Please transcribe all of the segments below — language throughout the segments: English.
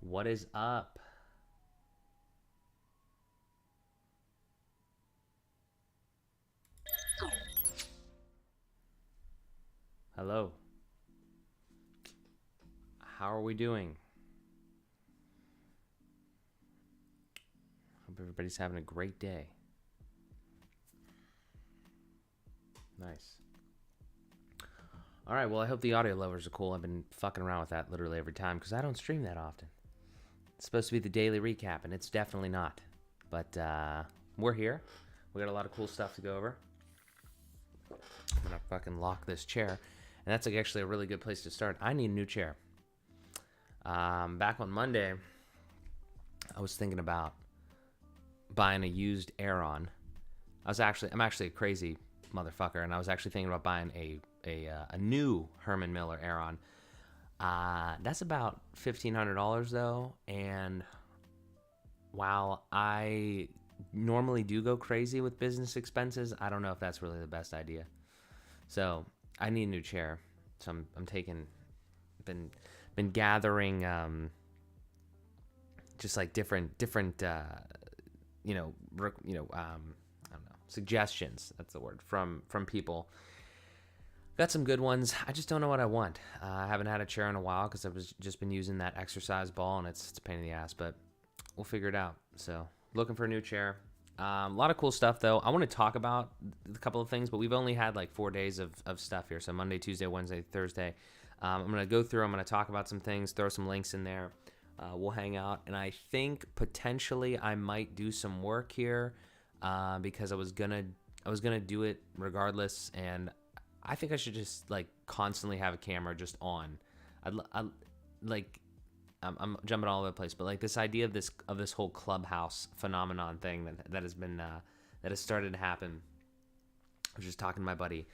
What is up? Hello. How are we doing? Hope everybody's having a great day. Nice. All right, well, I hope the audio levels are cool. I've been fucking around with that literally every time because I don't stream that often. It's supposed to be the daily recap, and it's definitely not. But we're here. We got a lot of cool stuff to go over. I'm going to fucking lock this chair. And that's like actually a really good place to start. I need a new chair. Back on Monday, I was thinking about buying a used Aeron. I'm actually a crazy motherfucker, and I was actually thinking about buying a new Herman Miller Aeron. That's about $1,500 though, and while I normally do go crazy with business expenses, I don't know if that's really the best idea. So I need a new chair. So I'm been gathering just like different I don't know, suggestions. That's the word from people. Got some good ones. I just don't know what I want. I haven't had a chair in a while because I've just been using that exercise ball, and it's a pain in the ass, but we'll figure it out. So looking for a new chair. A lot of cool stuff, though. I want to talk about a couple of things, but we've only had like 4 days of stuff here. So Monday, Tuesday, Wednesday, Thursday. I'm going to go through. I'm going to talk about some things, throw some links in there. We'll hang out. And I think potentially I might do some work here because I was gonna do it regardless, and I think I should just like constantly have a camera just on. I'm jumping all over the place, but like this idea of this whole Clubhouse phenomenon thing that has started to happen. I was just talking to my buddy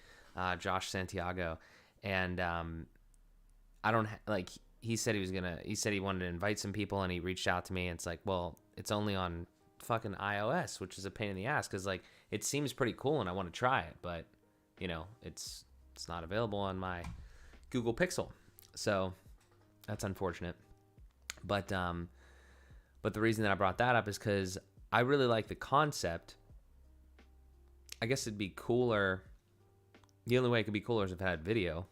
Josh Santiago, and I don't like. He said he wanted to invite some people, and he reached out to me. And it's like, well, it's only on fucking iOS, which is a pain in the ass because like it seems pretty cool, and I want to try it, but you know, it's not available on my Google Pixel, so that's unfortunate. But the reason that I brought that up is because I really like the concept. I guess it'd be cooler. The only way it could be cooler is if it had video,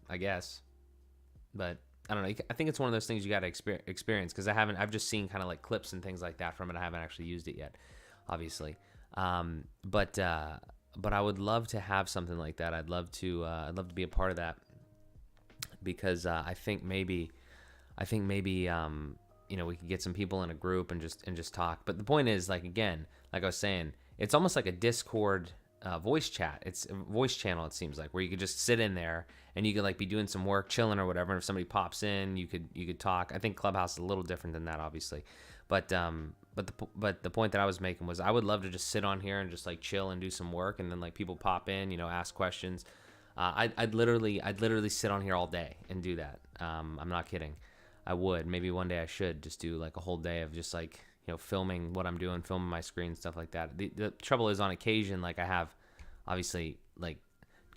I guess. But I don't know. I think it's one of those things you got to experience because I've just seen kind of like clips and things like that from it. I haven't actually used it yet, obviously. But I would love to have something like that. I'd love to be a part of that because I think maybe you know, we could get some people in a group and just talk. But the point is, like, again, like I was saying, it's almost like a Discord voice chat. It's a voice channel, it seems like, where you could just sit in there and you could like be doing some work, chilling or whatever. And if somebody pops in, you could talk. I think Clubhouse is a little different than that, obviously. But but the point that I was making was I would love to just sit on here and just like chill and do some work, and then like people pop in, ask questions. I'd literally sit on here all day and do that. I'm not kidding. I would. Maybe one day I should just do like a whole day of just like, filming what I'm doing, filming my screen, stuff like that. The trouble is on occasion, like I have obviously like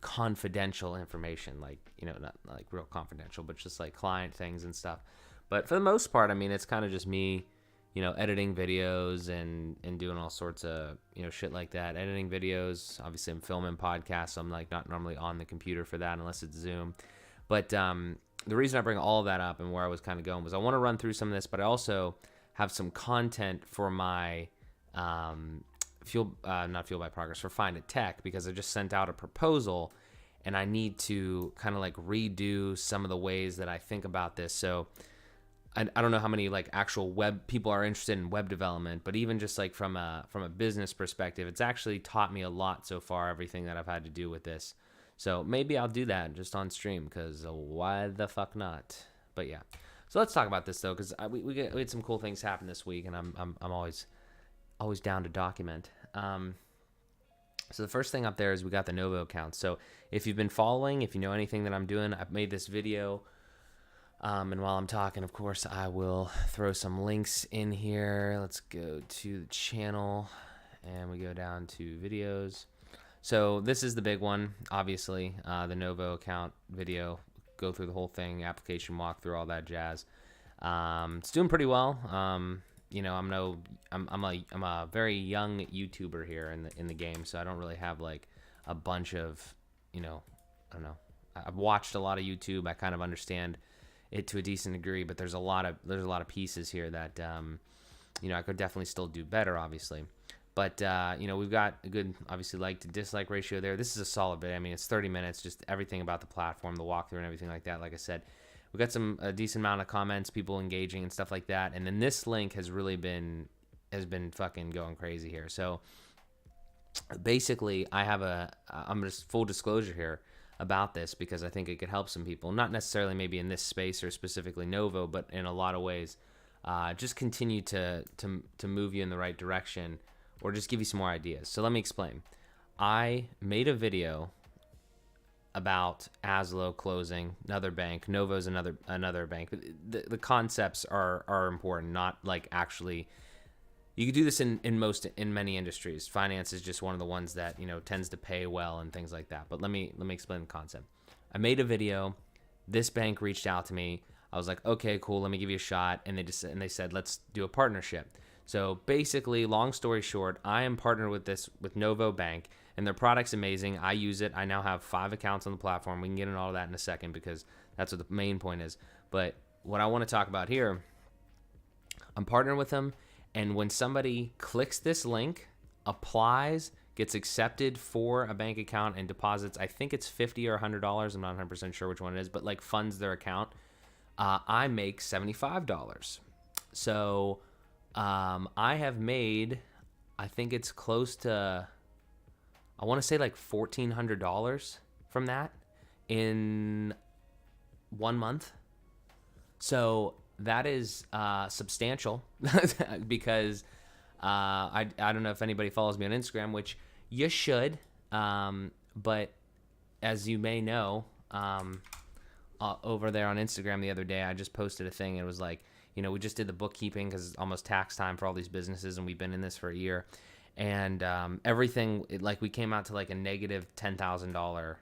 confidential information, like, not like real confidential, but just like client things and stuff. But for the most part, I mean, it's kind of just me, editing videos and doing all sorts of, shit like that. Editing videos. Obviously, I'm filming podcasts. So I'm like not normally on the computer for that unless it's Zoom. But the reason I bring all of that up and where I was kind of going was I want to run through some of this, but I also have some content for my not Fueled by Progress, for Find It Tech, because I just sent out a proposal and I need to kind of like redo some of the ways that I think about this. So I don't know how many like actual web people are interested in web development, but even just like from a business perspective, it's actually taught me a lot so far, everything that I've had to do with this. So maybe I'll do that just on stream, because why the fuck not? But yeah, so let's talk about this though, because we had some cool things happen this week, and I'm always down to document. So the first thing up there is we got the Novo Accounts. So if you've been following, if you know anything that I'm doing, I've made this video. And while I'm talking, of course, I will throw some links in here. Let's go to the channel, and we go down to videos. So this is the big one, obviously, the Novo account video. Go through the whole thing, application walkthrough, all that jazz. It's doing pretty well. I'm a very young YouTuber here in the game, so I don't really have like a bunch of, I don't know. I've watched a lot of YouTube. I kind of understand it to a decent degree, but there's a lot of pieces here that I could definitely still do better, obviously. But we've got a good, obviously, like to dislike ratio there. This is a solid bit. I mean, it's 30 minutes, just everything about the platform, the walkthrough, and everything like that. Like I said, we got a decent amount of comments, people engaging and stuff like that. And then this link has been fucking going crazy here. So basically, I'm just full disclosure here about this, because I think it could help some people, not necessarily maybe in this space or specifically Novo, but in a lot of ways, just continue to move you in the right direction, or just give you some more ideas. So let me explain. I made a video about Aslo closing, another bank. Novo's another bank. The concepts are important, not like actually. You could do this in many industries. Finance is just one of the ones that tends to pay well and things like that. But let me explain the concept. I made a video. This bank reached out to me. I was like, okay, cool. Let me give you a shot. And they said, let's do a partnership. So basically, long story short, I am partnered with Novo Bank, and their product's amazing. I use it. I now have 5 accounts on the platform. We can get into all of that in a second, because that's what the main point is. But what I want to talk about here, I'm partnered with them. And when somebody clicks this link, applies, gets accepted for a bank account, and deposits, I think it's $50 or $100. I'm not 100% sure which one it is, but like funds their account, I make $75. So I have made, I think it's close to, I want to say like $1,400 from that in 1 month. So that is substantial, because I don't know if anybody follows me on Instagram, which you should, but as you may know, over there on Instagram the other day, I just posted a thing. It was like, we just did the bookkeeping because it's almost tax time for all these businesses, and we've been in this for a year, and everything, we came out to like a negative $10,000,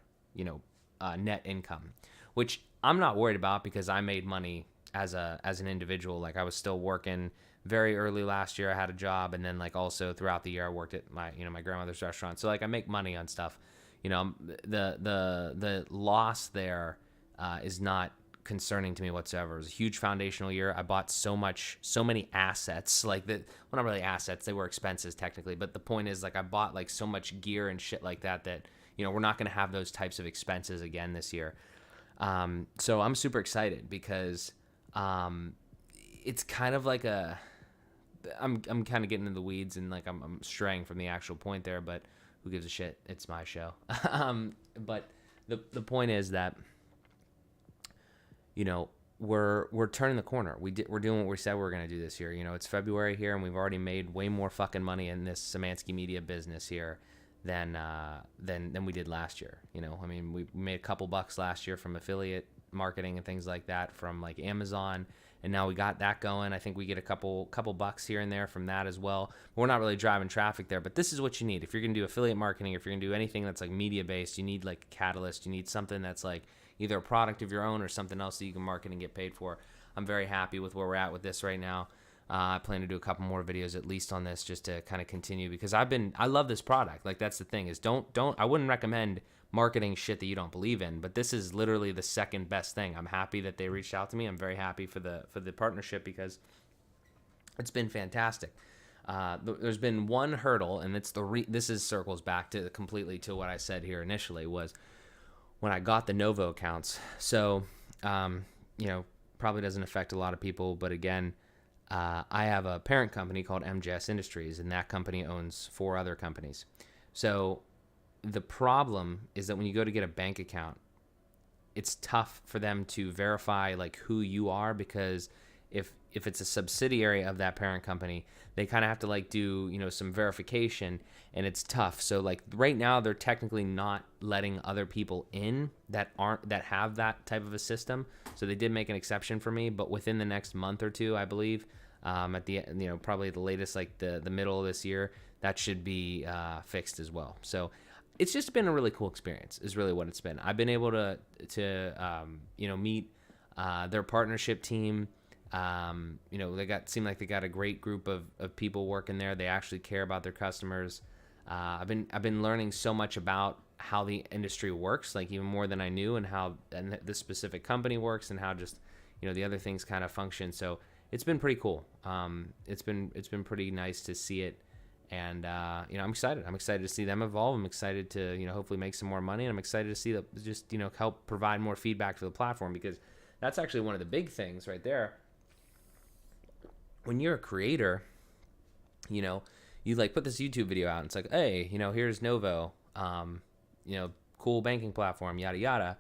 net income, which I'm not worried about, because I made money as an individual. Like, I was still working very early last year. I had a job, and then like also throughout the year I worked at my my grandmother's restaurant. So like I make money on stuff. The loss there is not concerning to me whatsoever. It was a huge foundational year. I bought so many assets, like that. Well, not really assets, they were expenses technically, but the point is, like, I bought like so much gear and shit like that we're not going to have those types of expenses again this year. So I'm super excited, because it's kind of like I'm kind of getting into the weeds, and like I'm straying from the actual point there, but who gives a shit? It's my show. But the point is that we're turning the corner. We're doing what we said we were going to do this year. It's February here, and we've already made way more fucking money in this Szymanski Media business here than we did last year. I mean, we made a couple bucks last year from affiliate marketing and things like that from like Amazon, and now we got that going. I think we get a couple bucks here and there from that as well. We're not really driving traffic there, but this is what you need if you're gonna do affiliate marketing. If you're gonna do anything that's like media based, you need like a catalyst. You need something that's like either a product of your own or something else that you can market and get paid for. I'm very happy with where we're at with this right now. I plan to do a couple more videos at least on this just to kind of continue, because I love this product. Like, that's the thing is I wouldn't recommend marketing shit that you don't believe in, but this is literally the second best thing. I'm happy that they reached out to me. I'm very happy for the partnership because it's been fantastic. There's been one hurdle, and it's circles back to completely to what I said here initially, was when I got the Novo accounts. So, probably doesn't affect a lot of people, but again, I have a parent company called MJS Industries, and that company owns 4 other companies. So the problem is that when you go to get a bank account, it's tough for them to verify like who you are, because if it's a subsidiary of that parent company, they kind of have to like do some verification, and it's tough. So like right now they're technically not letting other people in that have that type of a system. So they did make an exception for me, but within the next month or two, I believe, at the probably the latest, like the middle of this year, that should be fixed as well. So it's just been a really cool experience is really what it's been. I've been able to meet their partnership team. Seem like they got a great group of people working there. They actually care about their customers. I've been learning so much about how the industry works, like even more than I knew, and how this specific company works, and how just the other things kind of function. So it's been pretty cool. It's been pretty nice to see it, and I'm excited. I'm excited to see them evolve. I'm excited to hopefully make some more money, and I'm excited to see that just help provide more feedback to the platform, because that's actually one of the big things right there. When you're a creator, you like put this YouTube video out, and it's like, hey, here's Novo, cool banking platform, yada yada,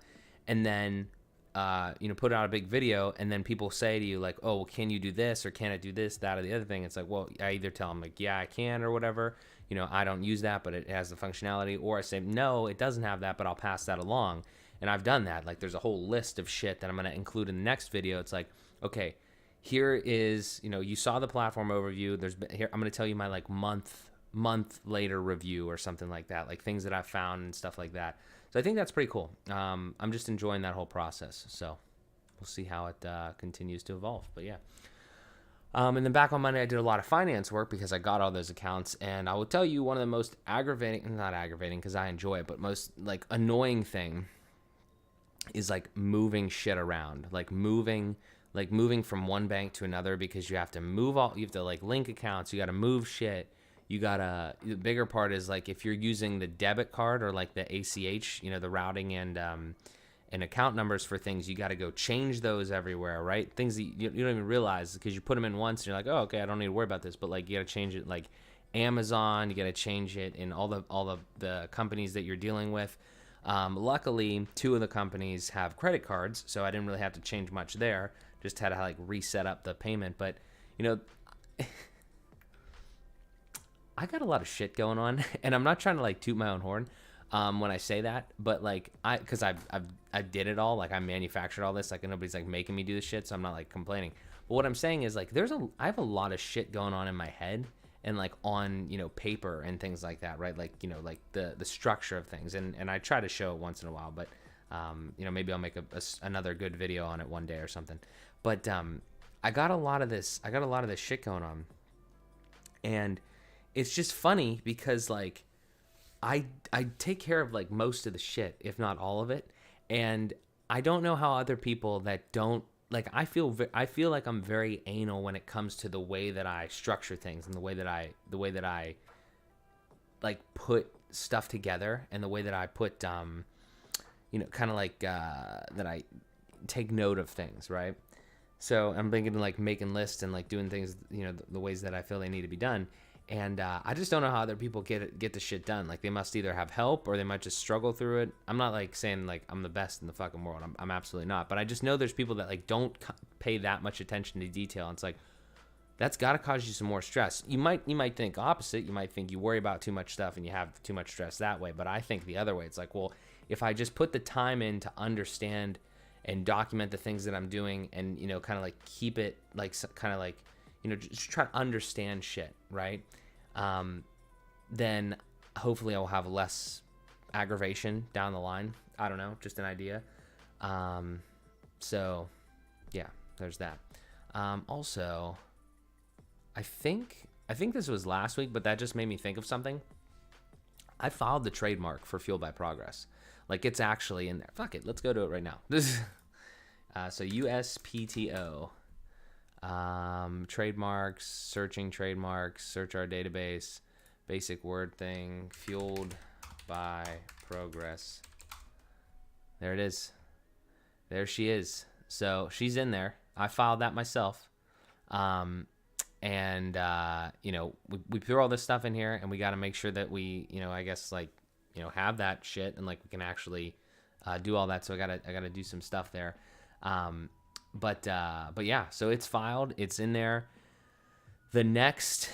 and then put out a big video, and then people say to you like, oh, well, can you do this, or can it do this, that, or the other thing? It's like, well, I either tell them like, yeah, I can, or whatever, I don't use that, but it has the functionality, or I say, no, it doesn't have that, but I'll pass that along. And I've done that. Like, there's a whole list of shit that I'm going to include in the next video. It's like, okay, here is, you saw the platform overview. Here, I'm going to tell you my like month later review or something like that, like things that I've found and stuff like that. So I think that's pretty cool. I'm just enjoying that whole process. So we'll see how it continues to evolve. But yeah. And then back on Monday, I did a lot of finance work because I got all those accounts. And I will tell you, one of the most not aggravating because I enjoy it, but most like annoying thing is like moving shit around, like moving from one bank to another, because you have to like link accounts, you got to move shit. The bigger part is like if you're using the debit card or like the ACH, the routing and account numbers for things, you got to go change those everywhere, right? Things that you don't even realize because you put them in once and you're like, oh, okay, I don't need to worry about this. But like you got to change it like Amazon, you got to change it in all the companies that you're dealing with. Luckily, 2 of the companies have credit cards, so I didn't really have to change much there. Just had to like reset up the payment. But I got a lot of shit going on, and I'm not trying to like toot my own horn when I say that, but like because I did it all, like I manufactured all this, like nobody's like making me do this shit, so I'm not like complaining. But what I'm saying is like I have a lot of shit going on in my head and like on paper and things like that, right? Like like the structure of things, and I try to show it once in a while, but maybe I'll make another good video on it one day or something. But I got a lot of this shit going on, and it's just funny because like I take care of like most of the shit, if not all of it, and I don't know how other people that don't like. I feel like I'm very anal when it comes to the way that I structure things and the way that I like put stuff together, and the way that I put kind of like that I take note of things, right? So I'm thinking like making lists and like doing things the ways that I feel they need to be done. And I just don't know how other people get the shit done. Like, they must either have help or they might just struggle through it. I'm not like saying like I'm the best in the fucking world. I'm absolutely not. But I just know there's people that like don't pay that much attention to detail. And it's like, that's got to cause you some more stress. You might think opposite. You might think you worry about too much stuff and you have too much stress that way. But I think the other way. It's like, well, if I just put the time in to understand and document the things that I'm doing, and kind of like keep it like kind of like just try to understand shit, right? Then hopefully I'll have less aggravation down the line. I don't know, just an idea. So yeah, there's that. Also, I think this was last week, but that just made me think of something. I filed the trademark for Fueled by Progress. Like, it's actually in there. Fuck it, let's go to it right now. So USPTO. Trademarks, searching trademarks, search our database, basic word thing, Fueled by Progress. There it is. There she is. So she's in there. I filed that myself. We threw all this stuff in here, and we got to make sure that we, I guess have that shit, and like we can actually do all that. So I gotta do some stuff there. But yeah, so it's filed, it's in there. The next,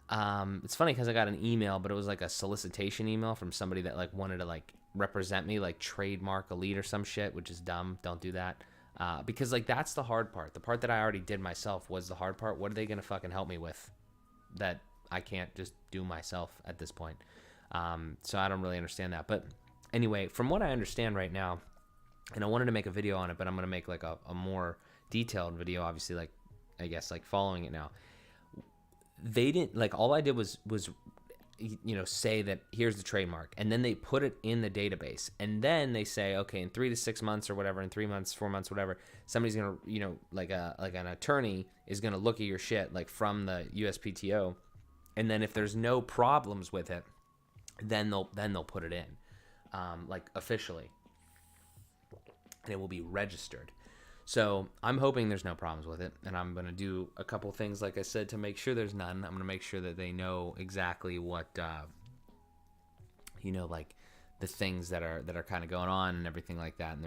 it's funny because I got an email, but it was like a solicitation email from somebody that like wanted to like represent me, like Trademark Elite or some shit, which is dumb. Don't do that. Because like that's the hard part. The part that I already did myself was the hard part. What are they gonna fucking help me with that I can't just do myself at this point? So I don't really understand that. But anyway, from what I understand right now, and I wanted to make a video on it, but I'm going to make like a more detailed video, obviously, like, I guess, like following it now. They didn't, like, all I did was say that here's the trademark, and then they put it in the database, and then they say, okay, in 3 to 6 months or whatever, in 3 months, 4 months, whatever, somebody's going to, like an attorney is going to look at your shit, like, from the USPTO, and then if there's no problems with it, then they'll put it in, like, officially. And it will be registered. So I'm hoping there's no problems with it, and I'm going to do a couple things, like I said, to make sure there's none. I'm going to make sure that they know exactly what, like the things that are kind of going on and everything like that. And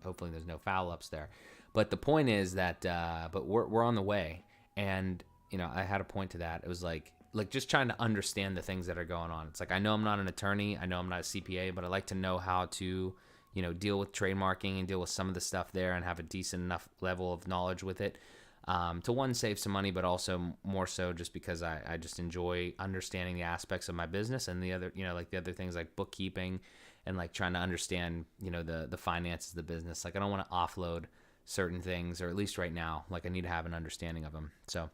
hopefully there's no foul ups there. But the point is that, but we're on the way. And, I had a point to that. It was like just trying to understand the things that are going on. It's like, I know I'm not an attorney. I know I'm not a CPA, but I like to know how to, deal with trademarking and deal with some of the stuff there and have a decent enough level of knowledge with it to, one, save some money, but also more so just because I just enjoy understanding the aspects of my business, and the other, like the other things like bookkeeping and like trying to understand, the finances of the business. Like, I don't want to offload certain things, or at least right now, like I need to have an understanding of them. So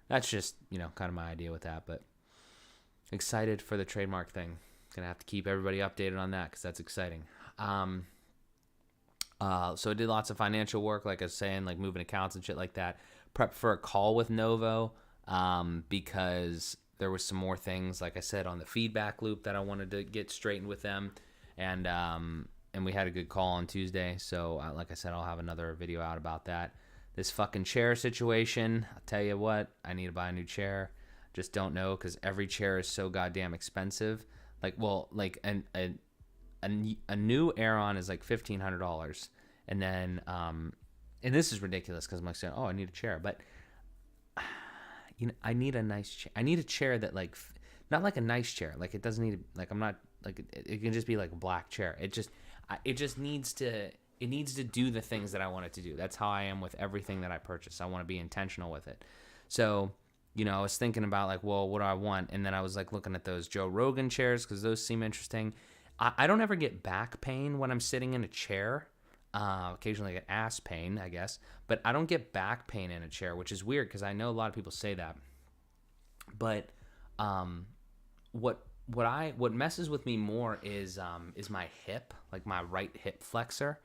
that's just, kind of my idea with that, but excited for the trademark thing. Gonna have to keep everybody updated on that because that's exciting. So I did lots of financial work, like I was saying, like moving accounts and shit like that. Prep for a call with Novo, because there was some more things, like I said, on the feedback loop that I wanted to get straightened with them. And we had a good call on Tuesday. So like I said, I'll have another video out about that. This fucking chair situation, I'll tell you what, I need to buy a new chair. Just don't know, because every chair is so goddamn expensive. Like, well, like a new Aeron is like $1,500, and then and this is ridiculous because I'm like saying, oh, I need a chair, but I need a nice chair. I need a chair that like not like a nice chair, like it doesn't need to, like I'm not like it can just be like a black chair. It just needs to do the things that I want it to do. That's how I am with everything that I purchase. I want to be intentional with it. So I was thinking about like, well, what do I want? And then I was like looking at those Joe Rogan chairs because those seem interesting. I don't ever get back pain when I'm sitting in a chair. Occasionally I get ass pain, I guess. But I don't get back pain in a chair, which is weird because I know a lot of people say that. But what messes with me more is my hip, like my right hip flexor.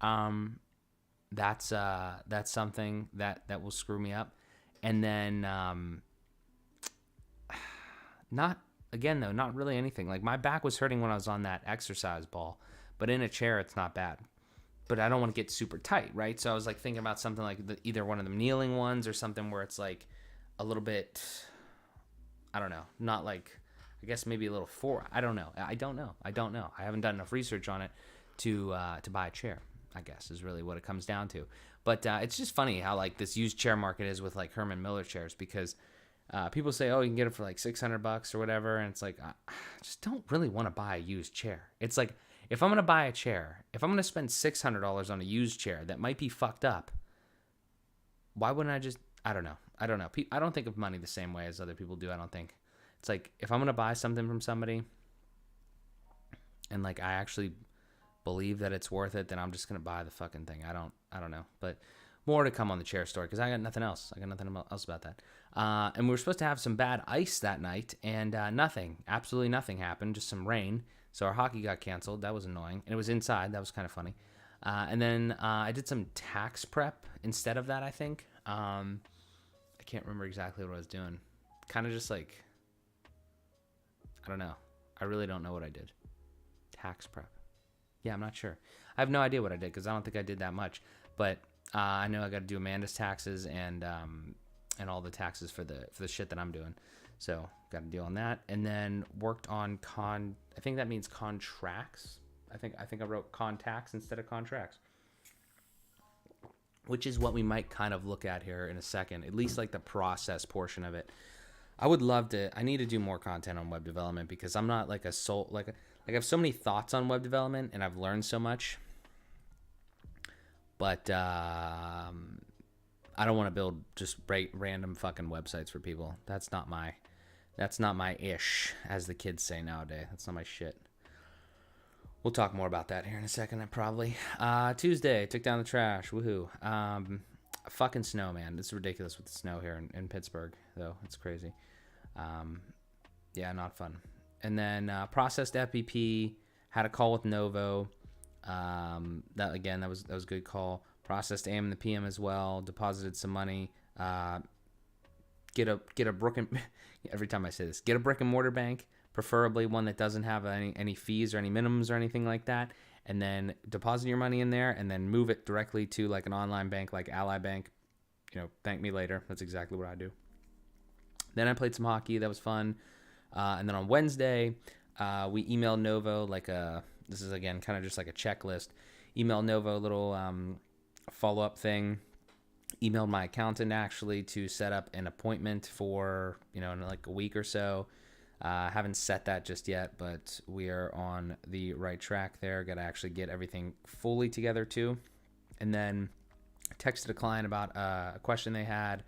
That's something that will screw me up. And then not really anything. Like my back was hurting when I was on that exercise ball, but in a chair it's not bad. But I don't want to get super tight, right? So I was like thinking about something like either one of the kneeling ones or something where it's like a little bit, I don't know, not like, I guess maybe a little I don't know. I don't know. I haven't done enough research on it to buy a chair, I guess, is really what it comes down to. But it's just funny how like this used chair market is with like Herman Miller chairs, because people say, oh, you can get it for like $600 or whatever. And it's like, I just don't really want to buy a used chair. It's like, if I'm going to buy a chair, if I'm going to spend $600 on a used chair that might be fucked up, why wouldn't I just, I don't know. I don't think of money the same way as other people do. I don't think. It's like, if I'm going to buy something from somebody and like I actually believe that it's worth it, then I'm just going to buy the fucking thing. I don't know. But more to come on the chair story, because I got nothing else. About that. And we were supposed to have some bad ice that night, and absolutely nothing happened, just some rain. So our hockey got canceled. That was annoying. And it was inside. That was kind of funny. And then I did some tax prep instead of that, I think. I can't remember exactly what I was doing. Kind of just like, I don't know. I really don't know what I did. Tax prep. Yeah, I'm not sure. I have no idea what I did, because I don't think I did that much. But I know I got to do Amanda's taxes and all the taxes for the shit that I'm doing. So got to deal on that. And then worked on I think that means contracts. I think I wrote contacts instead of contracts, which is what we might kind of look at here in a second, at least like the process portion of it. I would love to, I need to do more content on web development, because I'm not like I have so many thoughts on web development, and I've learned so much, but I don't want to build just random fucking websites for people. That's not my ish, as the kids say nowadays. That's not my shit. We'll talk more about that here in a second, probably. Tuesday, took down the trash. Woohoo. Fucking snow, man. It's ridiculous with the snow here in Pittsburgh, though. It's crazy. Yeah, not fun. And then processed FBP, had a call with Novo. That was a good call. Processed AM and the PM as well. Deposited some money. Get a brick and every time I say this, get a brick and mortar bank, preferably one that doesn't have any fees or any minimums or anything like that. And then deposit your money in there, and then move it directly to like an online bank like Ally Bank. Thank me later. That's exactly what I do. Then I played some hockey. That was fun. And then on Wednesday, we emailed Novo this is again kind of just like a checklist. Emailed Novo a little follow-up thing. Emailed my accountant actually to set up an appointment for, in like a week or so. Haven't set that just yet, but we are on the right track there. Got to actually get everything fully together too. And then texted a client about a question they had.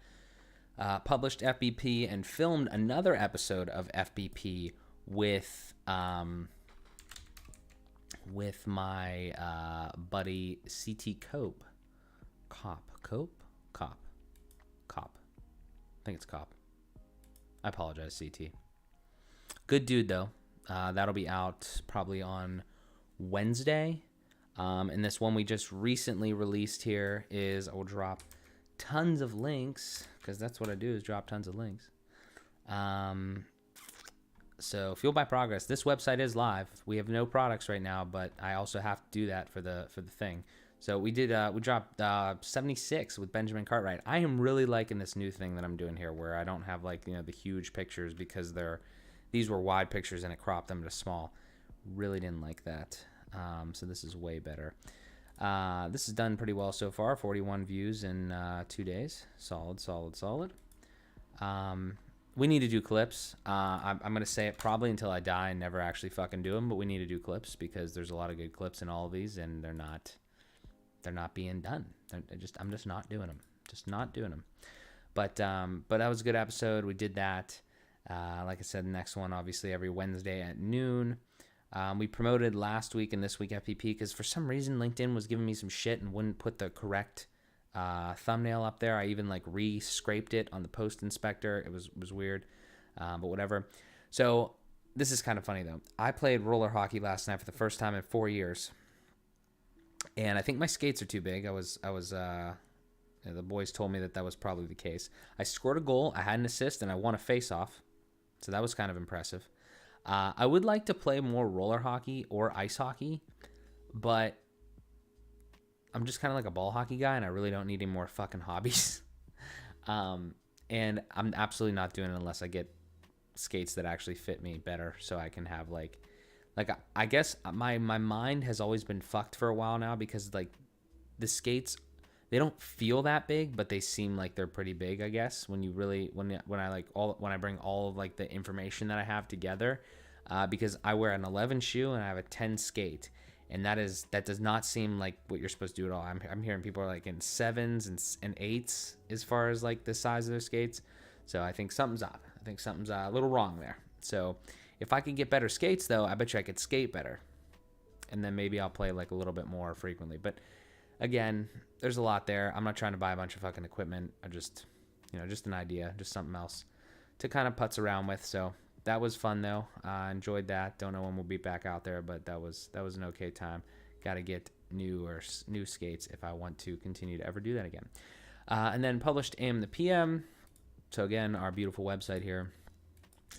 Published FBP and filmed another episode of FBP with my buddy CT Cope. Cop. I think it's Cop. I apologize, CT. Good dude, though. That'll be out probably on Wednesday. And this one we just recently released here is, I will drop tons of links, because that's what I do, is drop tons of links. So Fueled by Progress, this website is live. We have no products right now, but I also have to do that for the thing. So we dropped 76 with Benjamin Cartwright. I am really liking this new thing that I'm doing here, where I don't have the huge pictures, because these were wide pictures and it cropped them to small. Really didn't like that. So this is way better. This is done pretty well so far. 41 views in 2 days. Solid. We need to do clips. I'm going to say it probably until I die and never actually fucking do them, but we need to do clips, because there's a lot of good clips in all of these, and they're not being done. I'm just not doing them. But that was a good episode. We did that. Like I said, the next one, obviously, every Wednesday at noon. We promoted last week and this week FPP, because for some reason LinkedIn was giving me some shit and wouldn't put the correct thumbnail up there. I even re-scraped it on the post inspector. It was weird, but whatever. So this is kind of funny though. I played roller hockey last night for the first time in 4 years, and I think my skates are too big. The boys told me that was probably the case. I scored a goal, I had an assist, and I won a face-off. So that was kind of impressive. I would like to play more roller hockey or ice hockey, but I'm just kind of like a ball hockey guy, and I really don't need any more fucking hobbies. And I'm absolutely not doing it unless I get skates that actually fit me better, so I can have like I guess my mind has always been fucked for a while now, because like the skates, they don't feel that big, but they seem like they're pretty big, I guess, when you really when I bring all of like the information that I have together, because I wear an 11 shoe and I have a 10 skate, and that does not seem like what you're supposed to do at all. I'm hearing people are like in 7s and 8s as far as like the size of their skates. So I think something's off. I think something's a little wrong there. So if I could get better skates, though, I bet you I could skate better, and then maybe I'll play like a little bit more frequently. But again, there's a lot there. I'm not trying to buy a bunch of fucking equipment. I just, just an idea, just something else to kind of putz around with. So that was fun, though. I enjoyed that. Don't know when we'll be back out there, but that was an okay time. Got to get new skates if I want to continue to ever do that again. And then published AM the PM. So again, our beautiful website here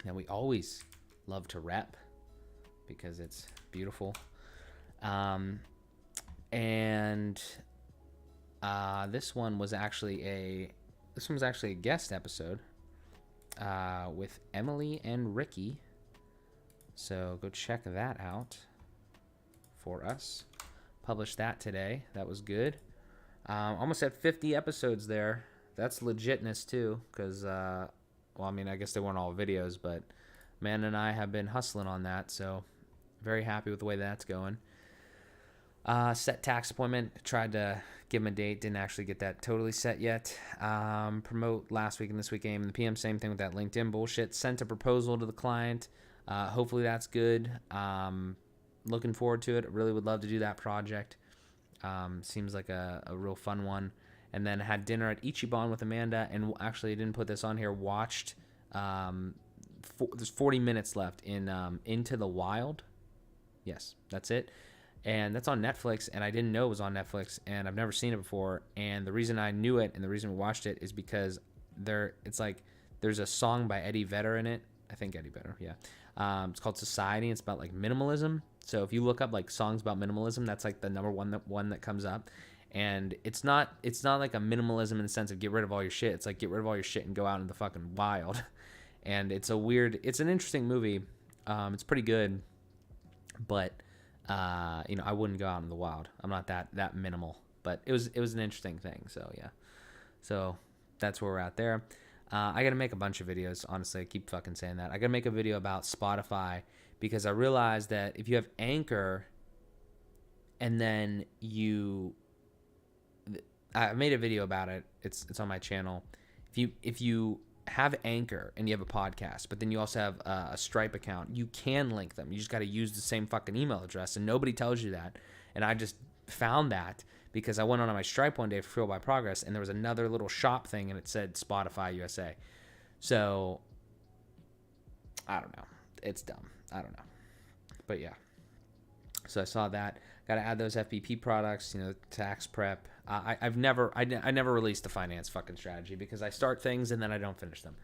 that we always love to rep because it's beautiful. And this one was actually a guest episode with Emily and Ricky. So go check that out for us. Published that today. That was good. Almost at 50 episodes there. That's legitness too, because I guess they weren't all videos, but Amanda and I have been hustling on that, so very happy with the way that's going. Set tax appointment. Tried to give him a date. Didn't actually get that totally set yet. Promote last week and this week AM and the PM. Same thing with that LinkedIn bullshit. Sent a proposal to the client. Hopefully that's good. Looking forward to it. Really would love to do that project. Seems like a real fun one. And then had dinner at Ichiban with Amanda, and actually I didn't put this on here. Watched. There's 40 minutes left in Into the Wild. Yes, that's it. And that's on Netflix, and I didn't know it was on Netflix, and I've never seen it before. And the reason I knew it and the reason we watched it is because there's a song by Eddie Vedder in it. I think Eddie Vedder, yeah. It's called Society. It's about like minimalism. So if you look up like songs about minimalism, that's like the number one that comes up. And it's not like a minimalism in the sense of get rid of all your shit. It's like get rid of all your shit and go out in the fucking wild. And it's an interesting movie. It's pretty good, but I wouldn't go out in the wild. I'm not that minimal, but it was an interesting thing. So yeah, so that's where we're at there. I got to make a bunch of videos. Honestly, I keep fucking saying that. I got to make a video about Spotify, because I realized that if you have Anchor and then I made a video about it. It's on my channel. If you have Anchor and you have a podcast, but then you also have a Stripe account, you can link them. You just got to use the same fucking email address, and nobody tells you that. And I just found that because I went on my Stripe one day for Fuel by Progress, and there was another little shop thing, and it said Spotify USA. So I don't know. It's dumb. I don't know. But yeah. So I saw that. Got to add those FBP products, tax prep. I never released the finance fucking strategy because I start things and then I don't finish them.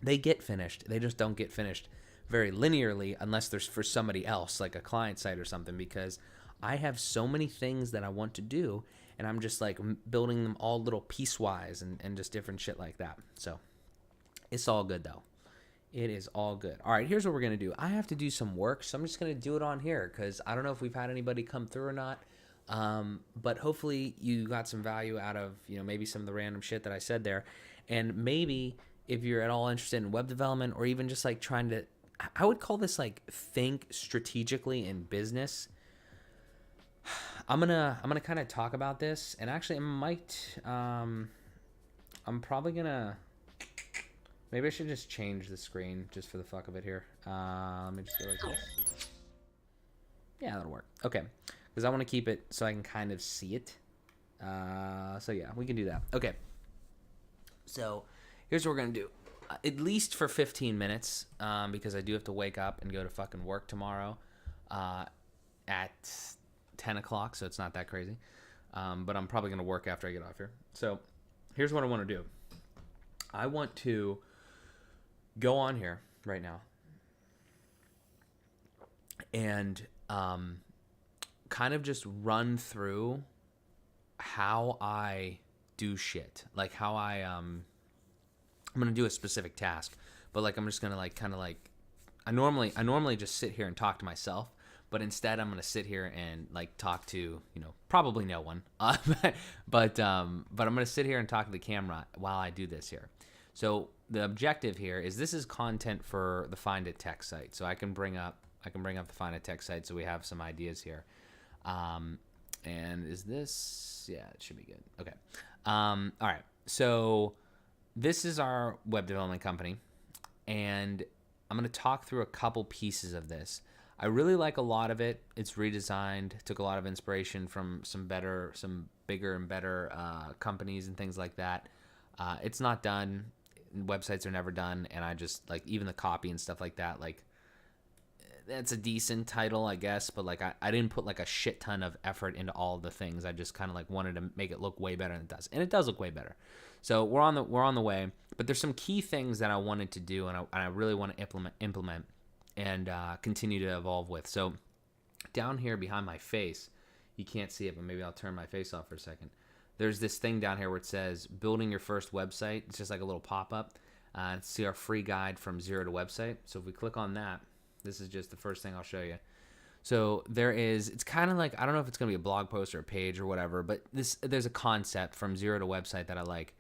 They get finished. They just don't get finished very linearly unless there's for somebody else, like a client site or something, because I have so many things that I want to do, and I'm just like building them all little piecewise and just different shit like that. So it's all good though. It is all good. All right, here's what we're going to do. I have to do some work, so I'm just going to do it on here because I don't know if we've had anybody come through or not. But hopefully you got some value out of, maybe some of the random shit that I said there. And maybe if you're at all interested in web development or even just like trying to, I would call this like think strategically in business. I'm gonna kind of talk about this, and actually I'm probably gonna, maybe I should just change the screen just for the fuck of it here. Let me just go like this. Yeah, that'll work. Okay, because I want to keep it so I can kind of see it. So yeah, we can do that. Okay. So here's what we're gonna do. At least for 15 minutes, because I do have to wake up and go to fucking work tomorrow at 10 o'clock, so it's not that crazy. But I'm probably gonna work after I get off here. So here's what I want to do. I want to go on here right now and kind of just run through how I do shit, like how I I'm going to do a specific task, but like I'm just going to like kind of like I normally just sit here and talk to myself, but instead I'm going to sit here and like talk to, probably no one. But I'm going to sit here and talk to the camera while I do this here. So the objective here is this is content for the Find a Tech site. So I can bring up the Find a Tech site so we have some ideas here. And is this, yeah, it should be good. Okay. All right. So this is our web development company, and I'm going to talk through a couple pieces of this. I really like a lot of it. It's redesigned, took a lot of inspiration from some bigger and better companies and things like that. It's not done. Websites are never done, and I just like even the copy and stuff like that. Like that's a decent title, I guess, but like I didn't put like a shit ton of effort into all the things. I just kind of like wanted to make it look way better than it does, and it does look way better. So we're on the way, but there's some key things that I wanted to do, and I really want to implement and continue to evolve with. So down here behind my face, you can't see it, but maybe I'll turn my face off for a second. There's this thing down here where it says building your first website. It's just like a little pop-up. See our free guide from zero to website. So if we click on that, this is just the first thing I'll show you. So it's kind of like, I don't know if it's going to be a blog post or a page or whatever, but there's a concept from zero to website that I like.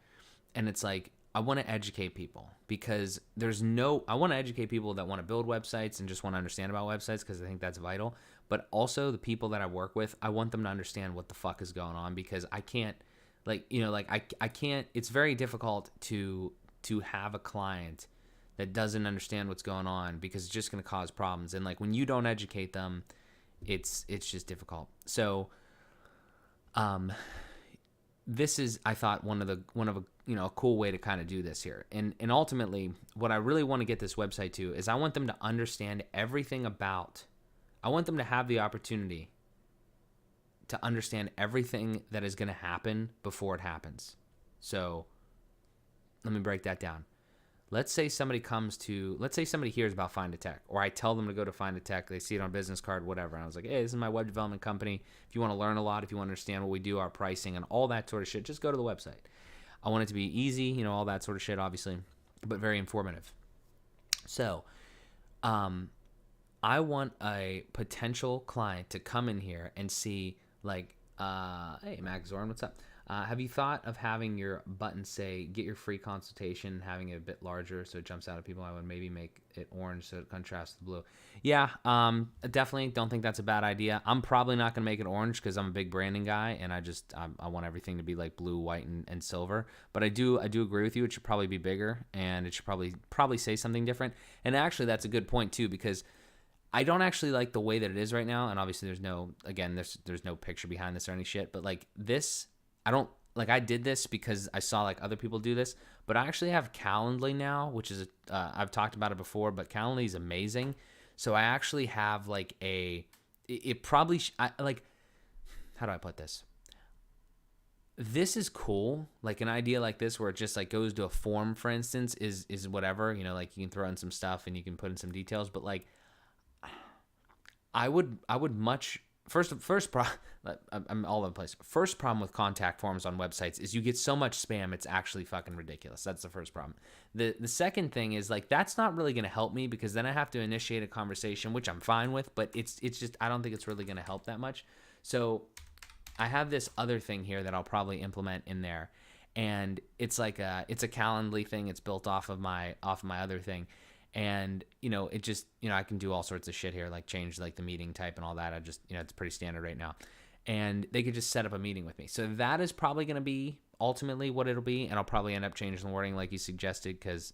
And it's like, I want to educate people because I want to educate people that want to build websites and just want to understand about websites because I think that's vital. But also the people that I work with, I want them to understand what the fuck is going on because I can't, I can't, it's very difficult to have a client that doesn't understand what's going on because it's just going to cause problems. And like when you don't educate them, it's just difficult. So, this is, I thought, one of a cool way to kind of do this here. And ultimately, what I really want to get this website to is I want them to understand everything about, I want them to have the opportunity to understand everything that is going to happen before it happens. So let me break that down. Let's say somebody hears about Find a Tech, or I tell them to go to Find a Tech. They see it on a business card, whatever. And I was like, hey, this is my web development company. If you want to learn a lot, if you want to understand what we do, our pricing and all that sort of shit, just go to the website. I want it to be easy, all that sort of shit, obviously, but very informative. So, I want a potential client to come in here and see like, hey, Max Zorn, what's up? Have you thought of having your button say, get your free consultation, having it a bit larger so it jumps out at people? I would maybe make it orange so it contrasts with blue. Yeah, definitely don't think that's a bad idea. I'm probably not going to make it orange because I'm a big branding guy and I want everything to be like blue, white, and silver. But I do agree with you. It should probably be bigger and it should probably say something different. And actually, that's a good point too because I don't actually like the way that it is right now. And obviously there's no picture behind this or any shit. But like this, I did this because I saw like other people do this, but I actually have Calendly now, which is, I've talked about it before, but Calendly is amazing. So I actually have like how do I put this? This is cool. Like an idea like this where it just like goes to a form, for instance, is whatever, like you can throw in some stuff and you can put in some details, but like I would much, I'm all over the place. First problem with contact forms on websites is you get so much spam, it's actually fucking ridiculous. That's the first problem. The second thing is like that's not really going to help me because then I have to initiate a conversation, which I'm fine with, but it's just I don't think it's really going to help that much. So I have this other thing here that I'll probably implement in there, and it's like it's a Calendly thing. It's built off of my other thing. And, it just, I can do all sorts of shit here, like change like the meeting type and all that. I just, it's pretty standard right now. And they could just set up a meeting with me. So that is probably going to be ultimately what it'll be. And I'll probably end up changing the wording like you suggested because,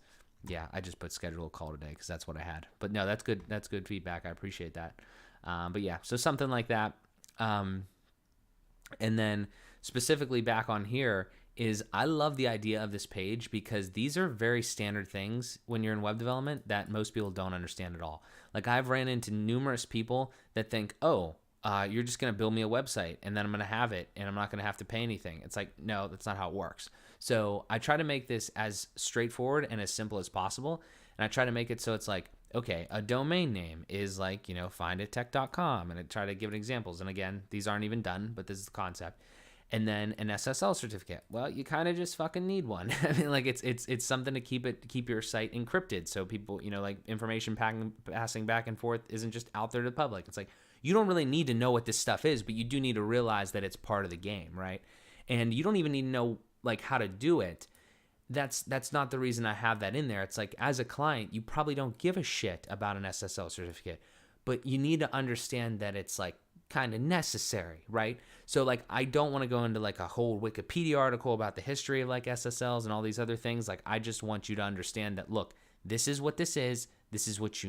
yeah, I just put schedule a call today because that's what I had. But no, that's good. That's good feedback. I appreciate that. But yeah, so something like that. And then specifically back on here, is I love the idea of this page because these are very standard things when you're in web development that most people don't understand at all. Like I've ran into numerous people that think, you're just going to build me a website and then I'm going to have it and I'm not going to have to pay anything. It's like, no, that's not how it works. So I try to make this as straightforward and as simple as possible. And I try to make it so it's like, okay, a domain name is like, findatech.com. And I try to give it examples. And again, these aren't even done, but this is the concept. And then an SSL certificate. Well, you kind of just fucking need one. I mean, like it's something to keep your site encrypted, so people, like information passing back and forth isn't just out there to the public. It's like you don't really need to know what this stuff is, but you do need to realize that it's part of the game, right? And you don't even need to know like how to do it. That's not the reason I have that in there. It's like as a client, you probably don't give a shit about an SSL certificate, but you need to understand that it's like kind of necessary, right? So like I don't want to go into like a whole Wikipedia article about the history of like SSLs and all these other things. Like I just want you to understand that, look, this is what this is. This is what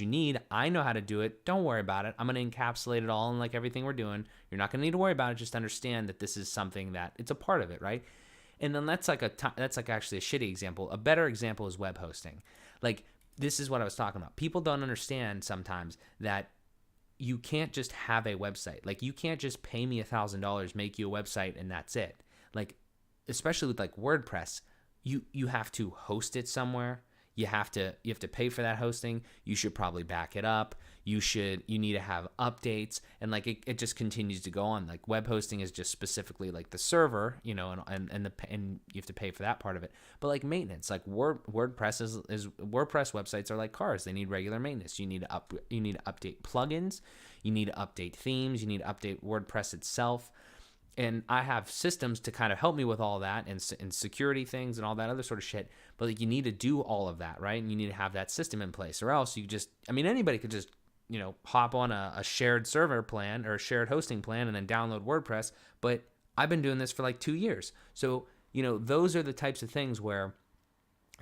you need. I know how to do it. Don't worry about it. I'm going to encapsulate it all in like everything we're doing. You're not going to need to worry about it. Just understand that this is something that it's a part of it, right? And then that's like actually a shitty example. A better example is web hosting. Like this is what I was talking about. People don't understand sometimes that you can't just have a website. Like you can't just pay me $1,000, make you a website, and that's it. Like, especially with like WordPress, you have to host it somewhere. You have to pay for that hosting. You should probably back it up. You need to have updates, and like it just continues to go on. Like web hosting is just specifically like the server, and you have to pay for that part of it. But like maintenance, like WordPress is WordPress websites are like cars. They need regular maintenance. You need to update plugins. You need to update themes. You need to update WordPress itself. And I have systems to kind of help me with all that and security things and all that other sort of shit. But like you need to do all of that, right? And you need to have that system in place, or else anybody could just, hop on a shared server plan or a shared hosting plan and then download WordPress. But I've been doing this for like 2 years. So, those are the types of things where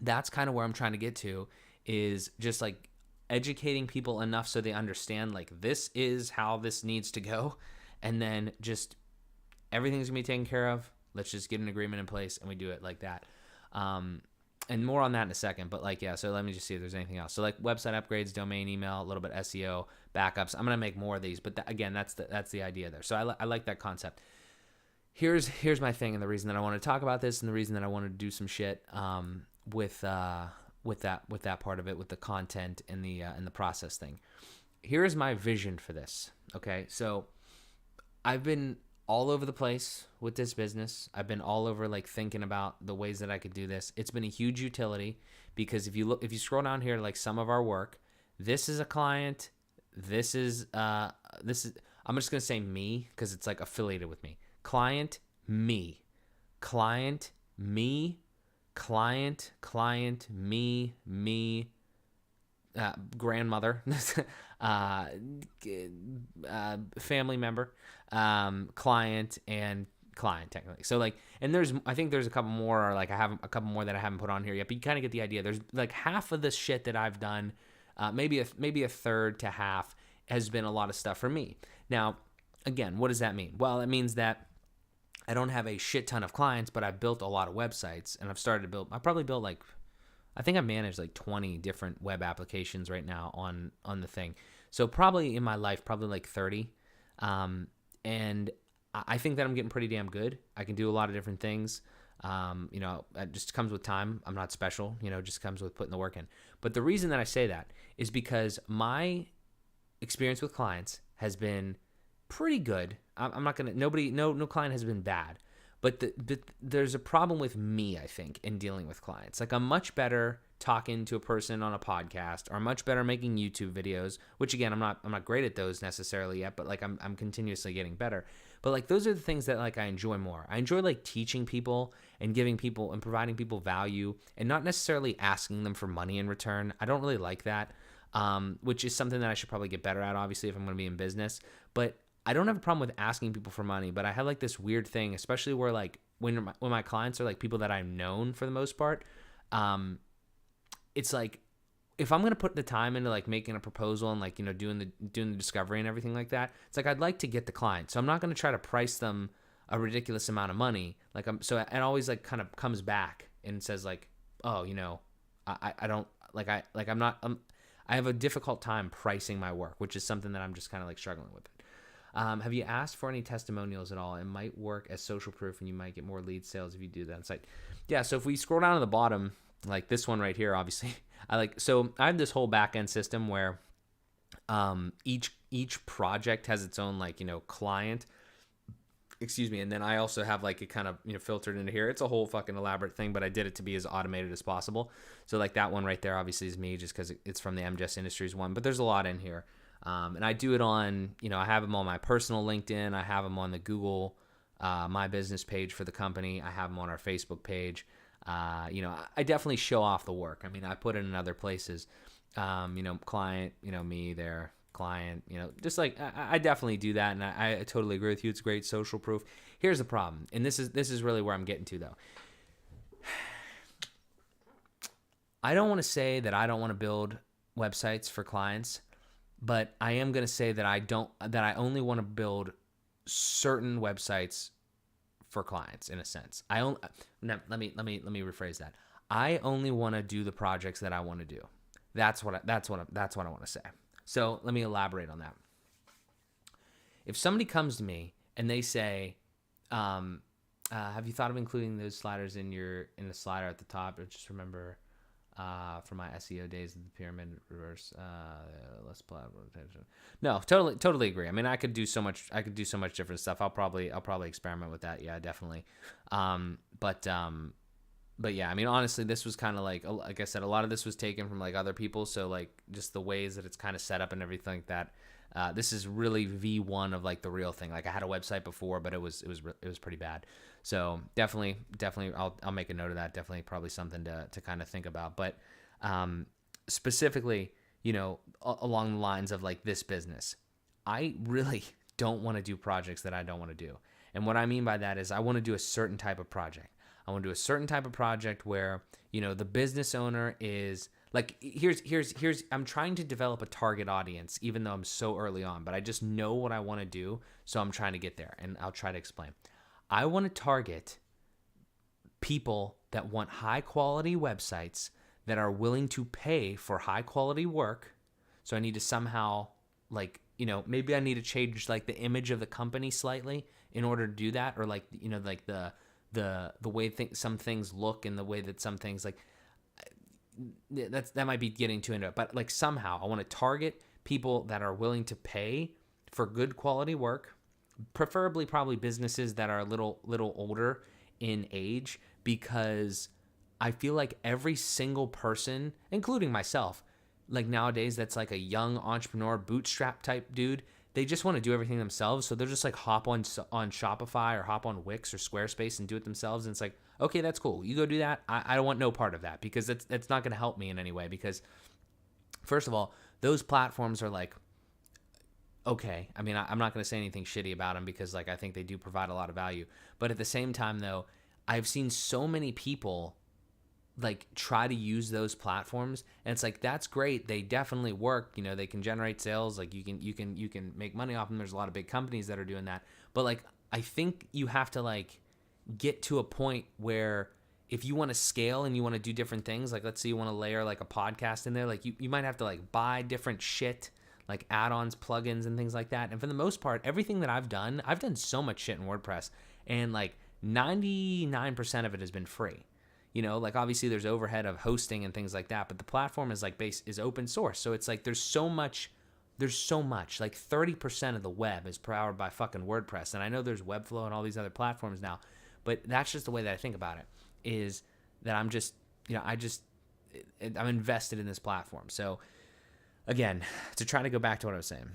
that's kind of where I'm trying to get to, is just like educating people enough so they understand like this is how this needs to go. And then just everything's gonna be taken care of. Let's just get an agreement in place and we do it like that. And more on that in a second, but like, yeah, so let me just see if there's anything else. So like website upgrades, domain email, a little bit SEO, backups. I'm going to make more of these, but again, that's the idea there. So I like that concept. Here's my thing, and the reason that I want to talk about this, and the reason that I want to do some shit with that part of it, with the content and the process thing. Here's my vision for this. Okay, so I've been all over the place with this business. I've been all over like thinking about the ways that I could do this. It's been a huge utility, because if you scroll down here to like some of our work, this is a client. This is I'm just going to say me, because it's like affiliated with me. Client, me. Client, me. Client, me. Grandmother, family member, client, and client technically. So like, and I think there's a couple more, or like I have a couple more that I haven't put on here yet, but you kind of get the idea. There's like half of the shit that I've done, maybe a third to half has been a lot of stuff for me. Now, again, what does that mean? Well, it means that I don't have a shit ton of clients, but I've built a lot of websites, and I probably built like, I think I manage like 20 different web applications right now on the thing. So probably in my life, probably like 30. And I think that I'm getting pretty damn good. I can do a lot of different things. It just comes with time. I'm not special, it just comes with putting the work in. But the reason that I say that is because my experience with clients has been pretty good. I'm not going to, no client has been bad. But there's a problem with me, I think, in dealing with clients. Like I'm much better talking to a person on a podcast, or I'm much better making YouTube videos, which again, I'm not great at those necessarily yet, but like I'm continuously getting better. But like those are the things that like I enjoy more. I enjoy like teaching people and giving people and providing people value, and not necessarily asking them for money in return. I don't really like that, which is something that I should probably get better at, obviously, if I'm going to be in business. But I don't have a problem with asking people for money, but I have like this weird thing, especially where like when my clients are like people that I've known for the most part. It's like, if I'm going to put the time into like making a proposal and like, doing the discovery and everything like that, it's like, I'd like to get the client. So I'm not going to try to price them a ridiculous amount of money. Like so it always like kind of comes back and says like, oh, I don't like, I have a difficult time pricing my work, which is something that I'm just kind of like struggling with. Have you asked for any testimonials at all? It might work as social proof, and you might get more lead sales if you do that on site. Yeah, so if we scroll down to the bottom, like this one right here, obviously, I have this whole back end system where each project has its own like, client, Excuse me. And then I also have like it kind of, filtered into here. It's a whole fucking elaborate thing, but I did it to be as automated as possible. So like that one right there obviously is me, just because it's from the MJS Industries one, but there's a lot in here. And I do it on, I have them on my personal LinkedIn. I have them on the Google, my business page for the company. I have them on our Facebook page. I definitely show off the work. I mean, I put it in other places, client, me there, client, just like I definitely do that. And I totally agree with you. It's great social proof. Here's the problem. And this is really where I'm getting to though. I don't want to say that I don't want to build websites for clients, but I am going to say that I only want to build certain websites for clients in a sense. Let me rephrase that. I only want to do the projects that I want to do. That's what I want to say. So let me elaborate on that. If somebody comes to me and they say, have you thought of including those sliders in the slider at the top? Or just remember, from my SEO days of the pyramid reverse, less platform attention. No, totally agree. I mean, I could do so much different stuff. I'll probably experiment with that. Yeah, definitely. But yeah, I mean, honestly, this was kind of like I said, a lot of this was taken from like other people. So like just the ways that it's kind of set up and everything like that. This is really V1 of like the real thing. Like I had a website before, but it was pretty bad. So definitely, I'll make a note of that. Definitely, probably something to kind of think about. But specifically, along the lines of like this business, I really don't want to do projects that I don't want to do. And what I mean by that is I want to do a certain type of project. I want to do a certain type of project where, the business owner is like, here's, I'm trying to develop a target audience, even though I'm so early on, but I just know what I want to do. So I'm trying to get there, and I'll try to explain. I want to target people that want high quality websites that are willing to pay for high quality work. So I need to somehow maybe I need to change like the image of the company slightly in order to do that. Or like, like the way some things look and the way that some things like that might be getting too into it, but like somehow I want to target people that are willing to pay for good quality work, preferably probably businesses that are a little older in age, because I feel like every single person, including myself, like nowadays that's like a young entrepreneur bootstrap type dude, they just want to do everything themselves. So they're just like hop on Shopify or hop on Wix or Squarespace and do it themselves. And it's like, okay, that's cool. You go do that. I don't want no part of that, because that's not going to help me in any way. Because first of all, those platforms are like, okay. I mean, I'm not going to say anything shitty about them, because like I think they do provide a lot of value. But at the same time though, I've seen so many people like try to use those platforms, and it's like, that's great, they definitely work, they can generate sales, like you can make money off them. There's a lot of big companies that are doing that, but like I think you have to like get to a point where if you want to scale and you want to do different things, like let's say you want to layer like a podcast in there, like you might have to like buy different shit, like add-ons, plugins, and things like that. And for the most part, everything that I've done so much shit in WordPress, and like 99% of it has been free. Like obviously there's overhead of hosting and things like that, but the platform is like is open source. So it's like there's so much, like 30% of the web is powered by fucking WordPress. And I know there's Webflow and all these other platforms now, but that's just the way that I think about it, is that I'm just, I'm invested in this platform. So again, to try to go back to what I was saying,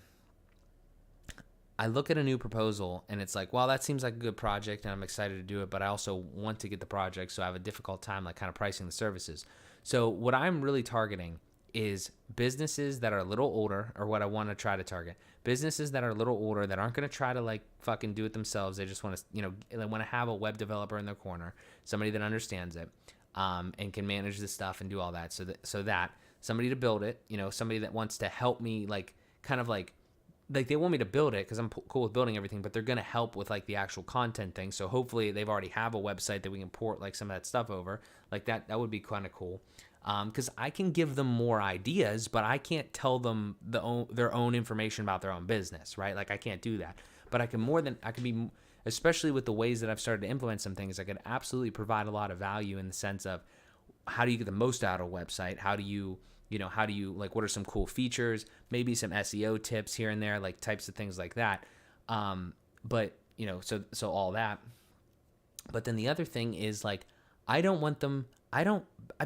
I look at a new proposal and it's like, well, that seems like a good project and I'm excited to do it, but I also want to get the project, so I have a difficult time like kind of pricing the services. So what I'm really targeting is businesses that are a little older, or what I want to try to target, businesses that are a little older that aren't going to try to like fucking do it themselves. They just want to, they want to have a web developer in their corner, somebody that understands it, and can manage the stuff and do all that. So that somebody to build it, somebody that wants to help me, like kind of like they want me to build it because I'm cool with building everything, but they're going to help with like the actual content thing. So hopefully they've already have a website that we can port like some of that stuff over, like that would be kind of cool. Because I can give them more ideas, but I can't tell them their own information about their own business, right? Like I can't do that, but I can be, especially with the ways that I've started to implement some things, I could absolutely provide a lot of value in the sense of how do you get the most out of a website? How do you like, what are some cool features, maybe some SEO tips here and there, like types of things like that. But so all that. But then the other thing is like, I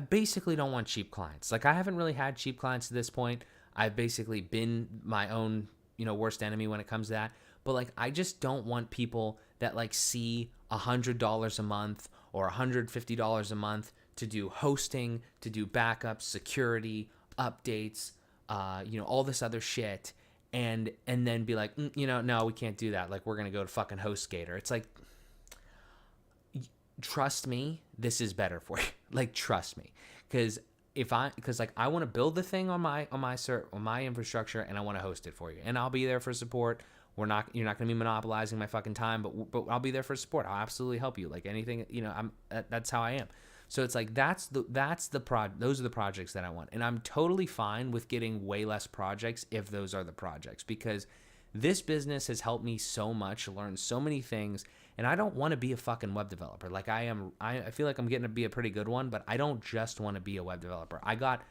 basically don't want cheap clients. Like I haven't really had cheap clients to this point. I've basically been my own, worst enemy when it comes to that. But like, I just don't want people that like see $100 a month or $150 a month to do hosting, to do backups, security, updates, all this other shit. And then be like, no, we can't do that. Like, we're going to go to fucking HostGator. It's like, trust me, this is better for you. Like, trust me. Because I want to build the thing on my infrastructure, and I want to host it for you. And I'll be there for support. You're not going to be monopolizing my fucking time, but I'll be there for support. I'll absolutely help you. Like anything, that's how I am. So it's like, those are the projects that I want. And I'm totally fine with getting way less projects if those are the projects, because this business has helped me so much, learn so many things. And I don't want to be a fucking web developer. Like I feel like I'm getting to be a pretty good one, but I don't just want to be a web developer. I got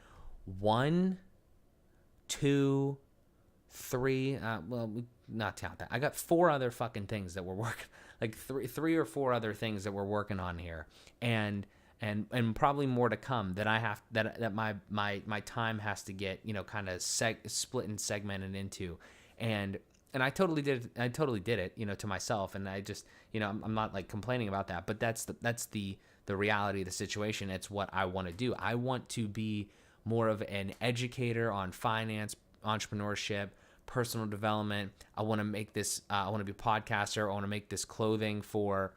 1, 2, 3, not count that. I got 4 other fucking things that we're working, like three or 4 other things that we're working on here. And probably more to come that I have that my time has to get kind of split and segmented into, and I totally did it to myself, and I just I'm not like complaining about that, but that's the reality of the situation. It's what I want to do. I want to be more of an educator on finance, entrepreneurship, personal development. I want to make this. I want to be a podcaster. I want to make this clothing for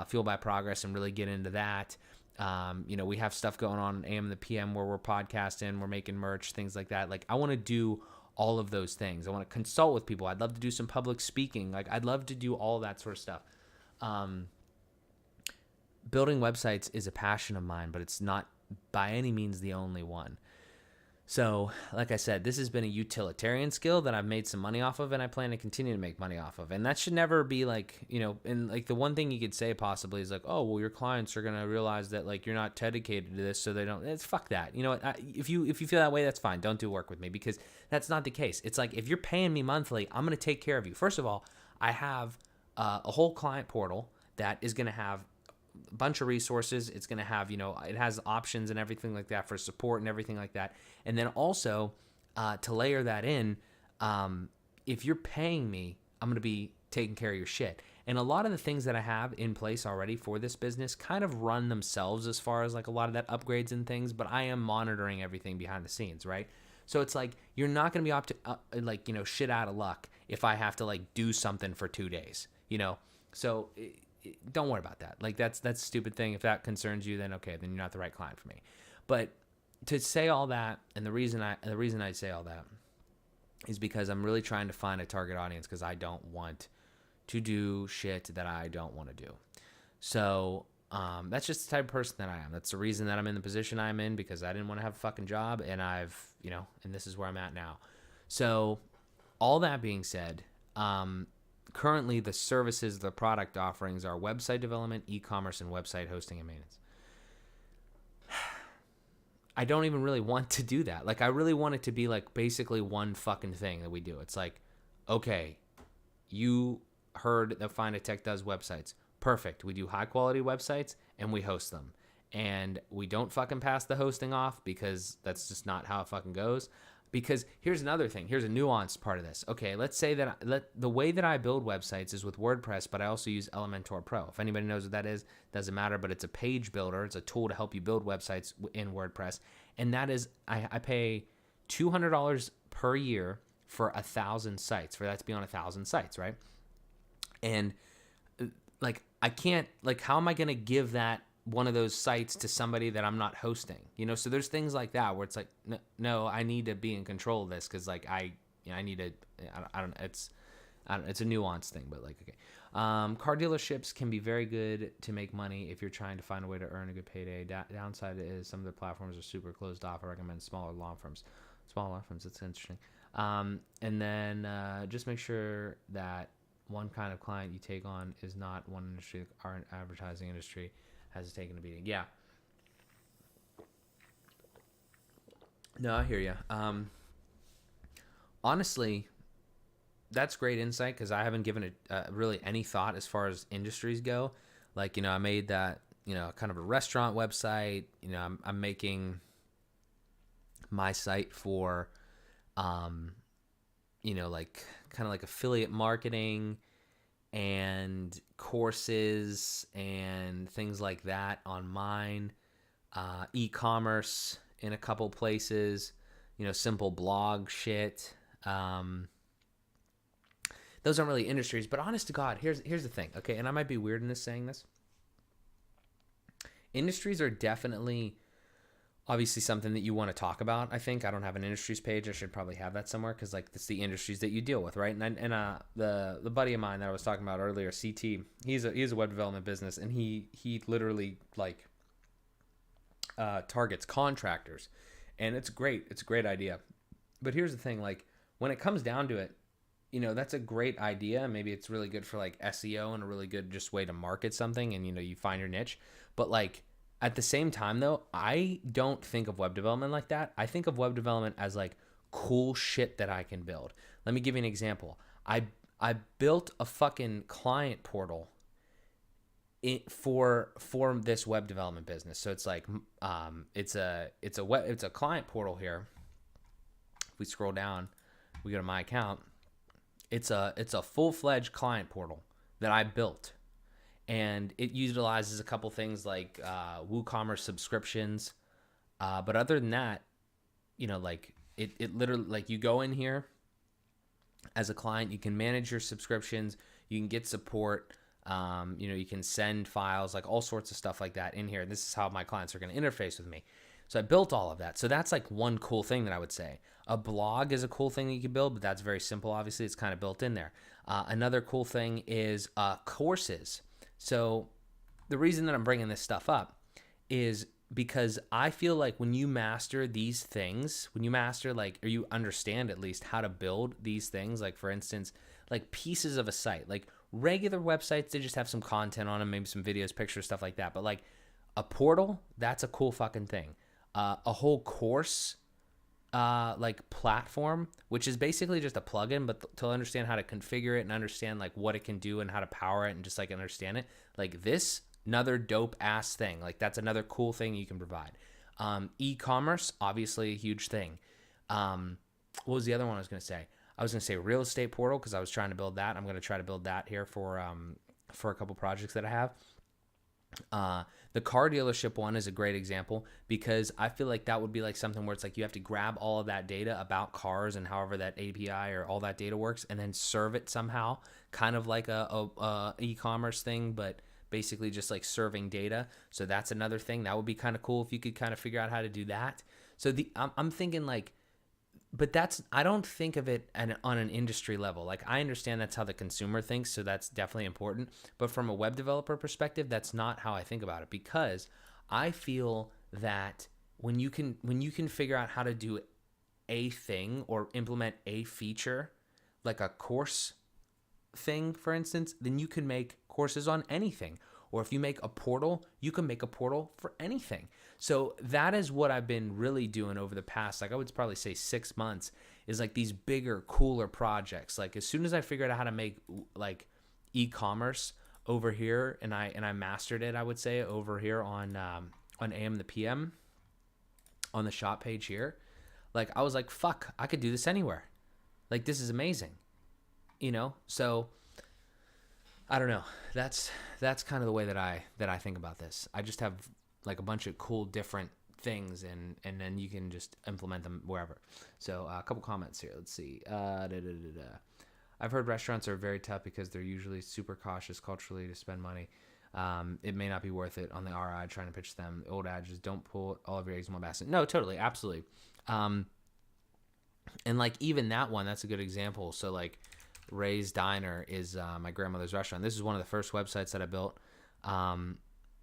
Fuel by Progress and really get into that. We have stuff going on AM and the PM where we're podcasting, we're making merch, things like that. Like I want to do all of those things. I want to consult with people. I'd love to do some public speaking. Like I'd love to do all that sort of stuff. Building websites is a passion of mine, but it's not by any means the only one. So, like I said, this has been a utilitarian skill that I've made some money off of, and I plan to continue to make money off of. And that should never be like, and like the one thing you could say possibly is like, oh, well, your clients are going to realize that like you're not dedicated to this, so they don't. It's fuck that. You know what? If you feel that way, that's fine. Don't do work with me, because that's not the case. It's like if you're paying me monthly, I'm going to take care of you. First of all, I have a whole client portal that is going to have a bunch of resources. It's going to have, it has options and everything like that for support and everything like that. And then also to layer that in, if you're paying me, I'm going to be taking care of your shit. And a lot of the things that I have in place already for this business kind of run themselves as far as like a lot of that upgrades and things, but I am monitoring everything behind the scenes, right? So it's like, you're not going to be shit out of luck if I have to like do something for 2 days, So don't worry about that. Like that's a stupid thing. If that concerns you, then okay, then you're not the right client for me. But to say all that, and the reason I say all that is because I'm really trying to find a target audience, because I don't want to do shit that I don't want to do. So that's just the type of person that I am. That's the reason that I'm in the position I'm in, because I didn't want to have a fucking job, and and this is where I'm at now. So all that being said, currently the services, the product offerings are website development, e-commerce, and website hosting and maintenance. I don't even really want to do that. Like, I really want it to be like basically one fucking thing that we do. It's like, okay, you heard that Find a Tech does websites. Perfect. We do high quality websites and we host them. And we don't fucking pass the hosting off, because that's just not how it fucking goes. Because here's another thing. Here's a nuanced part of this. Okay, let's say that the way that I build websites is with WordPress, but I also use Elementor Pro. If anybody knows what that is, doesn't matter, but it's a page builder. It's a tool to help you build websites in WordPress. And that is, I pay $200 per year for 1,000 sites, for that to be on 1,000 sites, right? And like, I can't, like, how am I going to give that one of those sites to somebody that I'm not hosting, so there's things like that where it's like, no, I need to be in control of this, because like I need to, it's a nuanced thing, but like, okay. Car dealerships can be very good to make money if you're trying to find a way to earn a good payday. Downside is some of the platforms are super closed off. I recommend smaller law firms. It's interesting. And then just make sure that one kind of client you take on is not one industry. Our advertising industry has taken a beating. Yeah. No, I hear you. Honestly, that's great insight, because I haven't given it really any thought as far as industries go. Like, I made that, kind of a restaurant website. I'm making my site for, like kind of like affiliate marketing and courses and things like that on mine. E-commerce in a couple places, simple blog shit. Those aren't really industries, but honest to God, here's the thing, okay? And I might be weird in this saying this. Industries are definitely obviously something that you want to talk about. I think I don't have an industries page. I should probably have that somewhere, because like it's the industries that you deal with, right? And the buddy of mine that I was talking about earlier, CT, he's a web development business, and he literally like targets contractors, and it's great. It's a great idea. But here's the thing, like when it comes down to it, that's a great idea. Maybe it's really good for like SEO and a really good just way to market something, and you find your niche. But like at the same time though, I don't think of web development like that. I think of web development as like cool shit that I can build. Let me give you an example. I built a fucking client portal for this web development business. So it's like it's a client portal here. If we scroll down, we go to my account. It's a full-fledged client portal that I built, and it utilizes a couple things like WooCommerce subscriptions, but other than that, like it literally, like you go in here as a client, you can manage your subscriptions, you can get support, you can send files, like all sorts of stuff like that in here. This is how my clients are going to interface with me. So I built all of that. So that's like one cool thing that I would say. A blog is a cool thing that you can build, but that's very simple. Obviously, it's kind of built in there. Another cool thing is courses. So the reason that I'm bringing this stuff up is because I feel like when you master these things, when you master like, or you understand at least how to build these things, like for instance, like pieces of a site, like regular websites, they just have some content on them, maybe some videos, pictures, stuff like that. But like a portal, that's a cool fucking thing. A whole course like platform, which is basically just a plugin, but to understand how to configure it and understand like what it can do and how to power it and just like understand it, like this, another dope ass thing. Like that's another cool thing you can provide. E-commerce, obviously a huge thing. What was the other one I was going to say? I was going to say real estate portal, because I was trying to build that. I'm going to try to build that here for a couple projects that I have. The car dealership one is a great example, because I feel like that would be like something where it's like you have to grab all of that data about cars and however that API or all that data works, and then serve it somehow, kind of like a e-commerce thing, but basically just like serving data. So that's another thing that would be kind of cool if you could kind of figure out how to do that. So I'm thinking like, but I don't think of it on an industry level. Like I understand that's how the consumer thinks, so that's definitely important. But from a web developer perspective, that's not how I think about it, because I feel that when you can figure out how to do a thing or implement a feature, like a course thing, for instance, then you can make courses on anything. Or if you make a portal, you can make a portal for anything. So that is what I've been really doing over the past, like I would probably say 6 months, is like these bigger, cooler projects. Like as soon as I figured out how to make like e-commerce over here, and I mastered it, I would say, over here on AM the PM, on the shop page here, like I was like, fuck, I could do this anywhere. Like this is amazing, So I don't know. That's kind of the way that I think about this. I just have like a bunch of cool different things, and then you can just implement them wherever. So a couple comments here. Let's see. I've heard restaurants are very tough because they're usually super cautious culturally to spend money. It may not be worth it on the RI trying to pitch them. The old adage is don't pull all of your eggs in one basket. No, totally, absolutely. And like even that one, that's a good example. So like Ray's Diner is my grandmother's restaurant. This is one of the first websites that I built,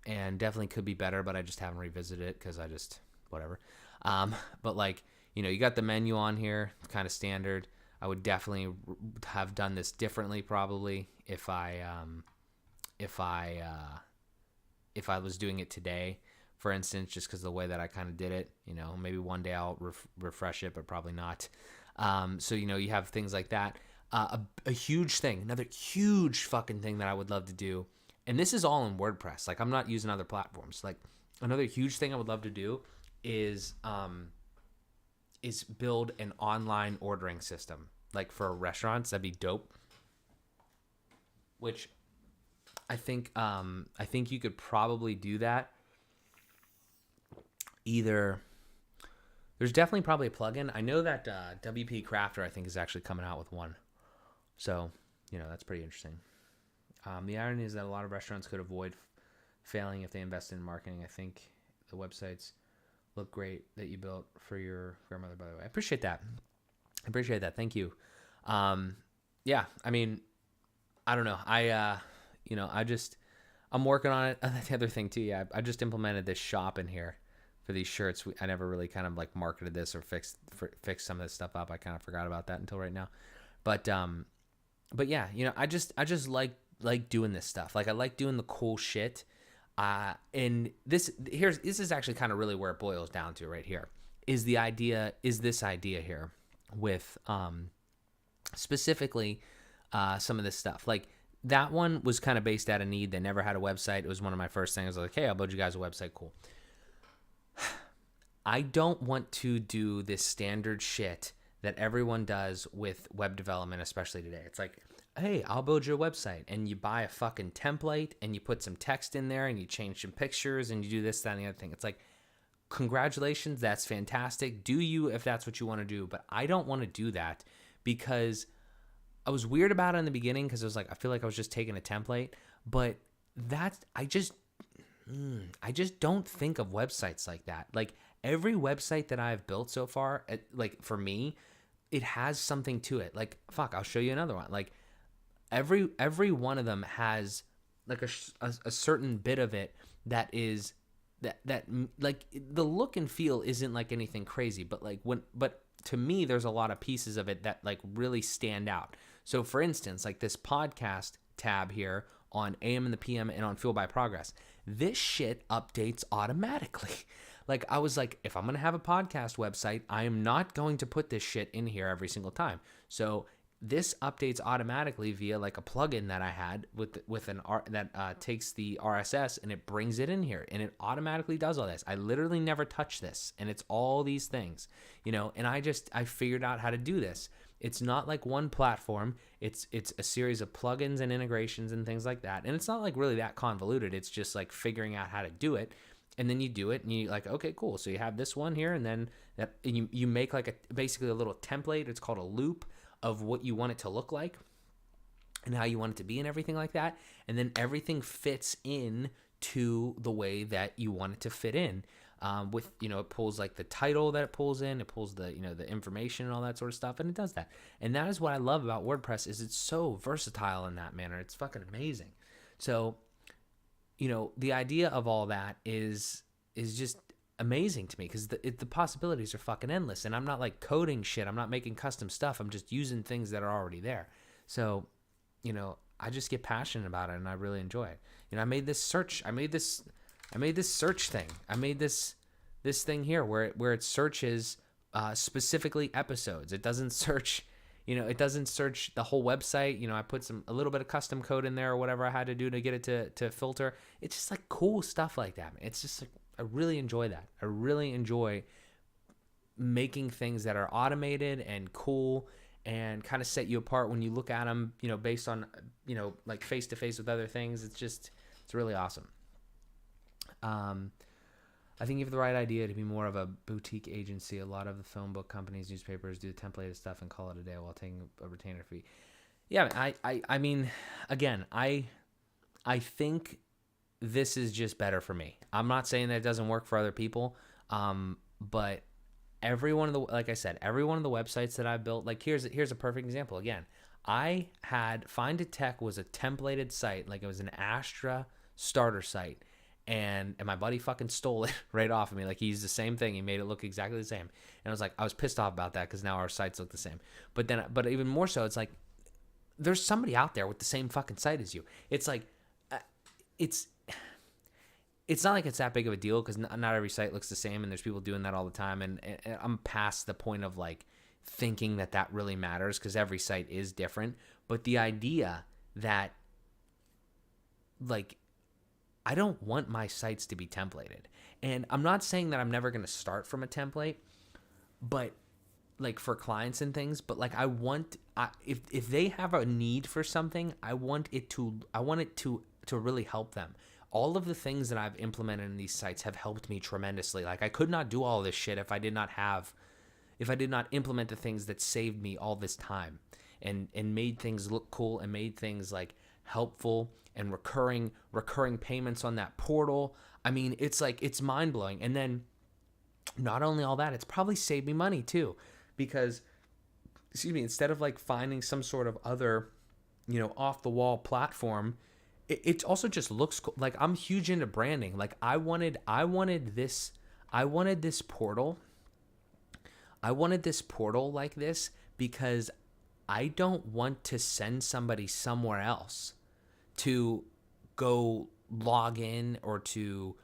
and definitely could be better, but I just haven't revisited it because I just whatever. But like you got the menu on here, kind of standard. I would definitely have done this differently probably if I was doing it today, for instance, just because of the way that I kind of did it. Maybe one day I'll refresh it, but probably not. So you have things like that. a huge thing, another huge fucking thing that I would love to do, and this is all in WordPress. Like, I'm not using other platforms. Like, another huge thing I would love to do is build an online ordering system, like for restaurants. That'd be dope. Which I think you could probably do that. Either there's definitely probably a plugin. I know that WP Crafter, I think, is actually coming out with one. So, that's pretty interesting. The irony is that a lot of restaurants could avoid failing if they invest in marketing. I think the websites look great that you built for your grandmother, by the way. I appreciate that. Thank you. Yeah, I mean, I don't know. I'm working on it. The other thing too, yeah, I just implemented this shop in here for these shirts. I never really kind of like marketed this or fixed some of this stuff up. I kind of forgot about that until right now. But yeah, I just like doing this stuff. Like, I like doing the cool shit. And this is actually kind of really where it boils down to right here. Is this idea here with specifically some of this stuff. Like, that one was kind of based out of need. They never had a website. It was one of my first things. I was like, hey, I'll build you guys a website. Cool. I don't want to do this standard shit that everyone does with web development, especially today. It's like, hey, I'll build you a website, and you buy a fucking template, and you put some text in there, and you change some pictures, and you do this, that, and the other thing. It's like, congratulations, that's fantastic. Do you, if that's what you want to do. But I don't want to do that, because I was weird about it in the beginning, because it was like, I feel like I was just taking a template. But I just don't think of websites like that. Like, every website that I've built so far, like, for me, it has something to it. Like, fuck, I'll show you another one. Like, every one of them has like a certain bit of it that is that like, the look and feel isn't like anything crazy, but to me, there's a lot of pieces of it that like really stand out. So for instance, like this podcast tab here on AM and the PM and on Fuel by Progress, this shit updates automatically. Like, I was like, if I'm going to have a podcast website, I am not going to put this shit in here every single time. So this updates automatically via like a plugin that I had that takes the RSS and it brings it in here, and it automatically does all this. I literally never touch this, and it's all these things, and I figured out how to do this. It's not like one platform. It's a series of plugins and integrations and things like that. And it's not like really that convoluted. It's just like figuring out how to do it. And then you do it, and you like, okay, cool. So you have this one here, and then you make like basically a little template. It's called a loop of what you want it to look like and how you want it to be and everything like that. And then everything fits in to the way that you want it to fit in. With, it pulls like the title that it pulls in, it pulls the, the information and all that sort of stuff. And it does that. And that is what I love about WordPress, is it's so versatile in that manner. It's fucking amazing. So, the idea of all that is just amazing to me, because the possibilities are fucking endless. And I'm not like coding shit. I'm not making custom stuff. I'm just using things that are already there. So, I just get passionate about it, and I really enjoy it. I made this search. I made this search thing. I made this thing here where it searches specifically episodes. It doesn't search. It doesn't search the whole website. I put a little bit of custom code in there or whatever I had to do to get it to filter. It's just like cool stuff like that. It's just like, I really enjoy that. I really enjoy making things that are automated and cool and kind of set you apart when you look at them, based on, like face to face with other things. It's really awesome. I think you have the right idea to be more of a boutique agency. A lot of the phone book companies, newspapers do the templated stuff and call it a day while taking a retainer fee. Yeah, I mean, again, I think this is just better for me. I'm not saying that it doesn't work for other people, but every one of the websites that I built, like here's a perfect example. Again, I had Find a Tech was a templated site, like it was an Astra starter site. And my buddy fucking stole it right off of me. Like, he used the same thing. He made it look exactly the same. And I was pissed off about that, because now our sites look the same. But even more so, it's like, there's somebody out there with the same fucking site as you. It's like, it's not like it's that big of a deal, because not every site looks the same, and there's people doing that all the time. And I'm past the point of like thinking that really matters, because every site is different. But the idea that, like, I don't want my sites to be templated. And I'm not saying that I'm never going to start from a template, but like for clients and things, but like if they have a need for something, I want it to really help them. All of the things that I've implemented in these sites have helped me tremendously. Like, I could not do all this shit if I did not implement the things that saved me all this time and made things look cool and made things like helpful and recurring payments on that portal. I mean, it's like, it's mind blowing. And then not only all that, it's probably saved me money too, because, instead of like finding some sort of other, off the wall platform, it also just looks cool. Like, I'm huge into branding. Like, I wanted this portal. I wanted this portal like this because I don't want to send somebody somewhere else to go log in or to,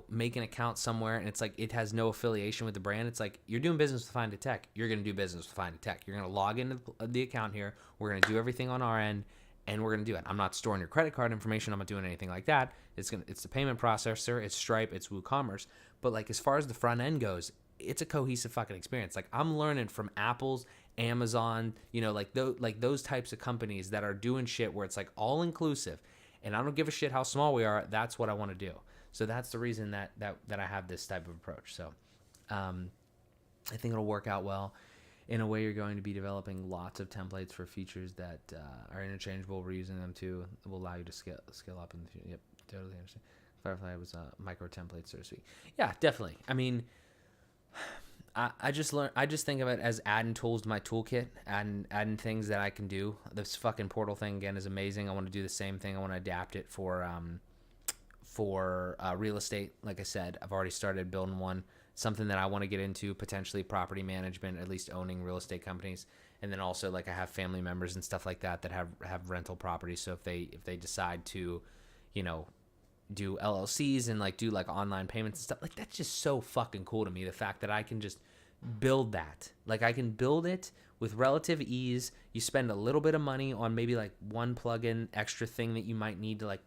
make an account somewhere, and it's like it has no affiliation with the brand. It's like, you're doing business with Find a Tech. You're going to do business with Find a Tech. You're going to log into the account here. We're going to do everything on our end, and we're going to do it. I'm not storing your credit card information. I'm not doing anything like that. It's the payment processor. It's Stripe. It's WooCommerce. But like, as far as the front end goes, it's a cohesive fucking experience. Like, I'm learning from Apple's, Amazon, like those types of companies that are doing shit where it's like all inclusive, and I don't give a shit how small we are. That's what I want to do. So that's the reason that I have this type of approach. So I think it'll work out well. In a way, you're going to be developing lots of templates for features that are interchangeable. Reusing them too will allow you to scale up in the future. Yep, totally understand. Firefly was a micro template, so to speak. Yeah, definitely. I mean, I just think of it as adding tools to my toolkit, adding things that I can do. This fucking portal thing again is amazing. I want to do the same thing. I want to adapt it for real estate. Like I said, I've already started building one. Something that I want to get into, potentially property management, at least owning real estate companies. And then also, like, I have family members and stuff like that have rental properties. So if they decide to, do LLCs and like do like online payments and stuff, like, that's just so fucking cool to me. The fact that I can just build that, like, I can build it with relative ease. You spend a little bit of money on maybe like one plugin extra thing that you might need to, like,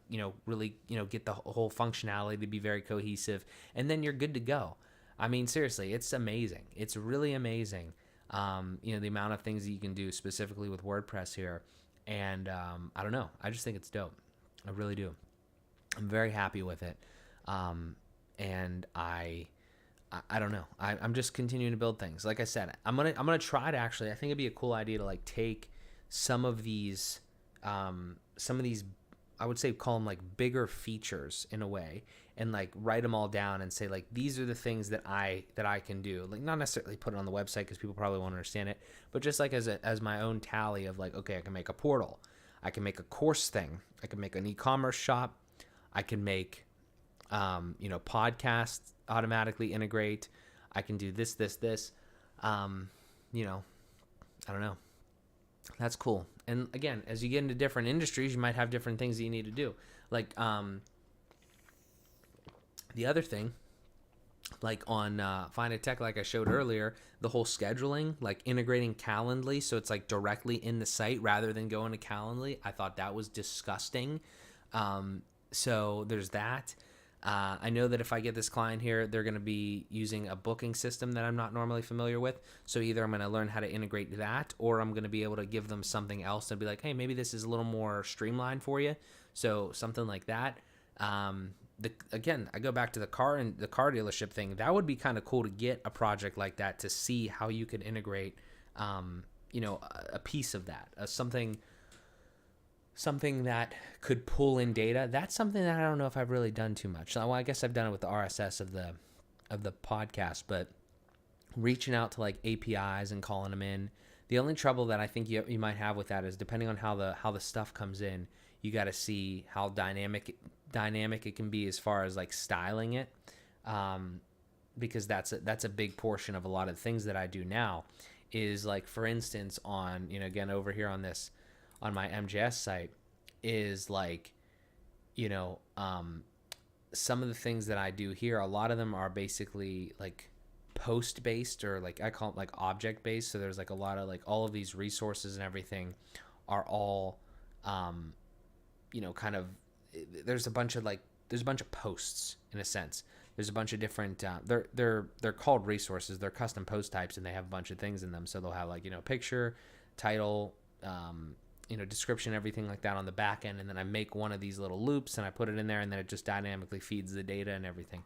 really, get the whole functionality to be very cohesive, and then you're good to go. I mean, seriously, it's amazing. It's really amazing. The amount of things that you can do specifically with WordPress here. And I don't know. I just think it's dope. I really do. I'm very happy with it. And I don't know. I'm just continuing to build things. Like I said, I'm gonna try to actually, I think it'd be a cool idea to like take some of these, I would say call them like bigger features in a way, and like write them all down and say like, these are the things that I can do. Like, not necessarily put it on the website because people probably won't understand it, but just like as my own tally of like, okay, I can make a portal, I can make a course thing, I can make an e-commerce shop, I can make, podcasts automatically integrate, I can do this. I don't know. That's cool. And again, as you get into different industries, you might have different things that you need to do. Like, the other thing, like on Find a Tech, like I showed earlier, the whole scheduling, like integrating Calendly, so it's like directly in the site rather than going to Calendly. I thought that was disgusting. So there's that. I know that if I get this client here, they're going to be using a booking system that I'm not normally familiar with. So either I'm going to learn how to integrate that, or I'm going to be able to give them something else and be like, hey, maybe this is a little more streamlined for you. So something like that. Again, I go back to the car dealership thing. That would be kind of cool to get a project like that to see how you could integrate, a piece of that, something that could pull in data. That's something that I don't know if I've really done too much. Well, I guess I've done it with the RSS of the podcast, but reaching out to like APIs and calling them in. The only trouble that I think you might have with that is depending on how the stuff comes in, you got to see how dynamic it can be as far as like styling it, because that's a big portion of a lot of things that I do now. Is like, for instance, on again over here on my MJS site, is like, some of the things that I do here, a lot of them are basically like post based, or like I call it like object based. So there's like a lot of like all of these resources and everything are all, kind of, there's a bunch of posts in a sense. There's a bunch of different, they're called resources. They're custom post types, and they have a bunch of things in them. So they'll have like, picture, title, description, everything like that on the back end. And then I make one of these little loops and I put it in there, and then it just dynamically feeds the data and everything.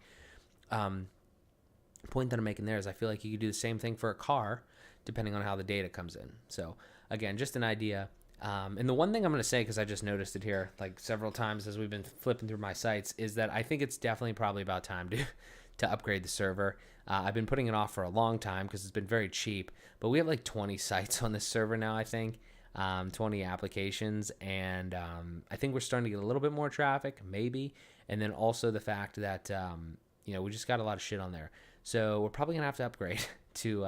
Point that I'm making there is I feel like you could do the same thing for a car, depending on how the data comes in. So again, just an idea. And the one thing I'm going to say, because I just noticed it here like several times as we've been flipping through my sites, is that I think it's definitely probably about time to upgrade the server. I've been putting it off for a long time because it's been very cheap, but we have like 20 sites on this server now, I think, 20 applications. And I think we're starting to get a little bit more traffic, maybe. And then also the fact that, we just got a lot of shit on there. So we're probably going to have to upgrade to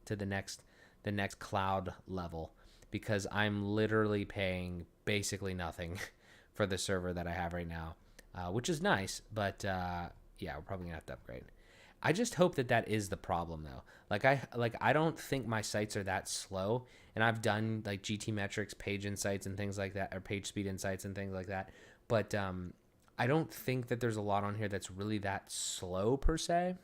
the next cloud level, because I'm literally paying basically nothing for the server that I have right now, which is nice, but we're probably gonna have to upgrade. I just hope that is the problem though. I don't think my sites are that slow, and I've done like GT metrics, page insights, and things like that, or page speed insights and things like that. But I don't think that there's a lot on here that's really that slow per se.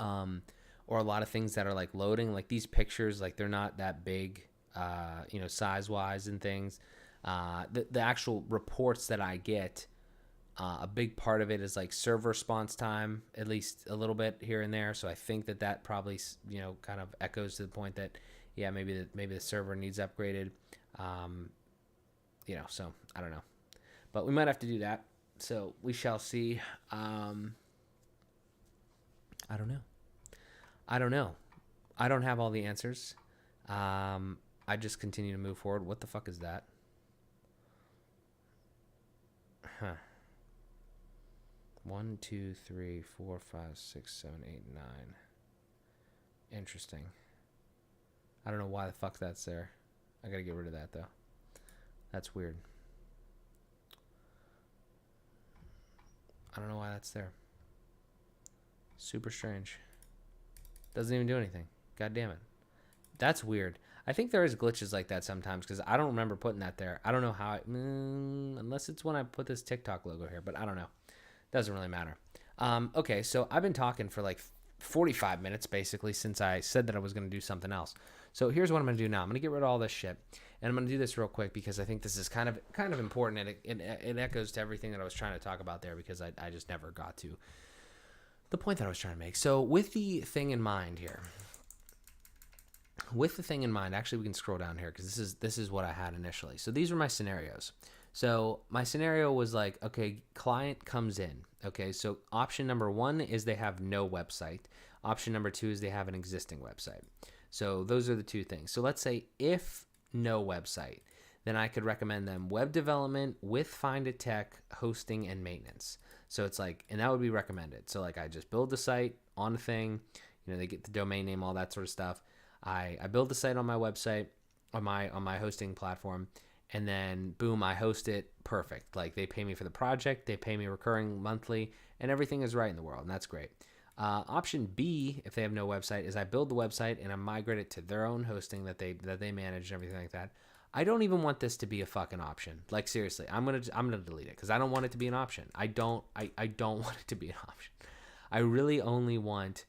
Or a lot of things that are like loading, like these pictures, like they're not that big. Size wise and things. The actual reports that I get, a big part of it is like server response time, at least a little bit here and there. So I think that probably, kind of echoes to the point that, maybe the server needs upgraded. So I don't know, but we might have to do that. So we shall see. I don't know. I don't have all the answers. I just continue to move forward. What the fuck is that? Huh. 1, 2, 3, 4, 5, 6, 7, 8, 9. Interesting. I don't know why the fuck that's there. I gotta get rid of that though. That's weird. I don't know why that's there. Super strange. Doesn't even do anything. God damn it. That's weird. I think there is glitches like that sometimes, because I don't remember putting that there. I don't know how, unless it's when I put this TikTok logo here, but I don't know. Doesn't really matter. Okay, so I've been talking for like 45 minutes basically since I said that I was going to do something else. So here's what I'm going to do now. I'm going to get rid of all this shit, and I'm going to do this real quick because I think this is kind of important, and it echoes to everything that I was trying to talk about there, because I just never got to the point that I was trying to make. So with the thing in mind here, actually we can scroll down here because this is what I had initially. So these were my scenarios. So my scenario was like, okay, client comes in. Okay, so option number 1 is they have no website. Option number 2 is they have an existing website. So those are the two things. So let's say if no website, then I could recommend them web development with Find a Tech, hosting, and maintenance. So it's like, and that would be recommended. So like I just build the site on a thing, they get the domain name, all that sort of stuff. I build the site on my website, on my hosting platform, and then boom, I host it perfect. Like they pay me for the project, they pay me recurring monthly, and everything is right in the world, and that's great. Option B, if they have no website, is I build the website and I migrate it to their own hosting that they manage and everything like that. I don't even want this to be a fucking option. Like seriously, I'm gonna delete it because I don't want it to be an option. I don't want it to be an option. I really only want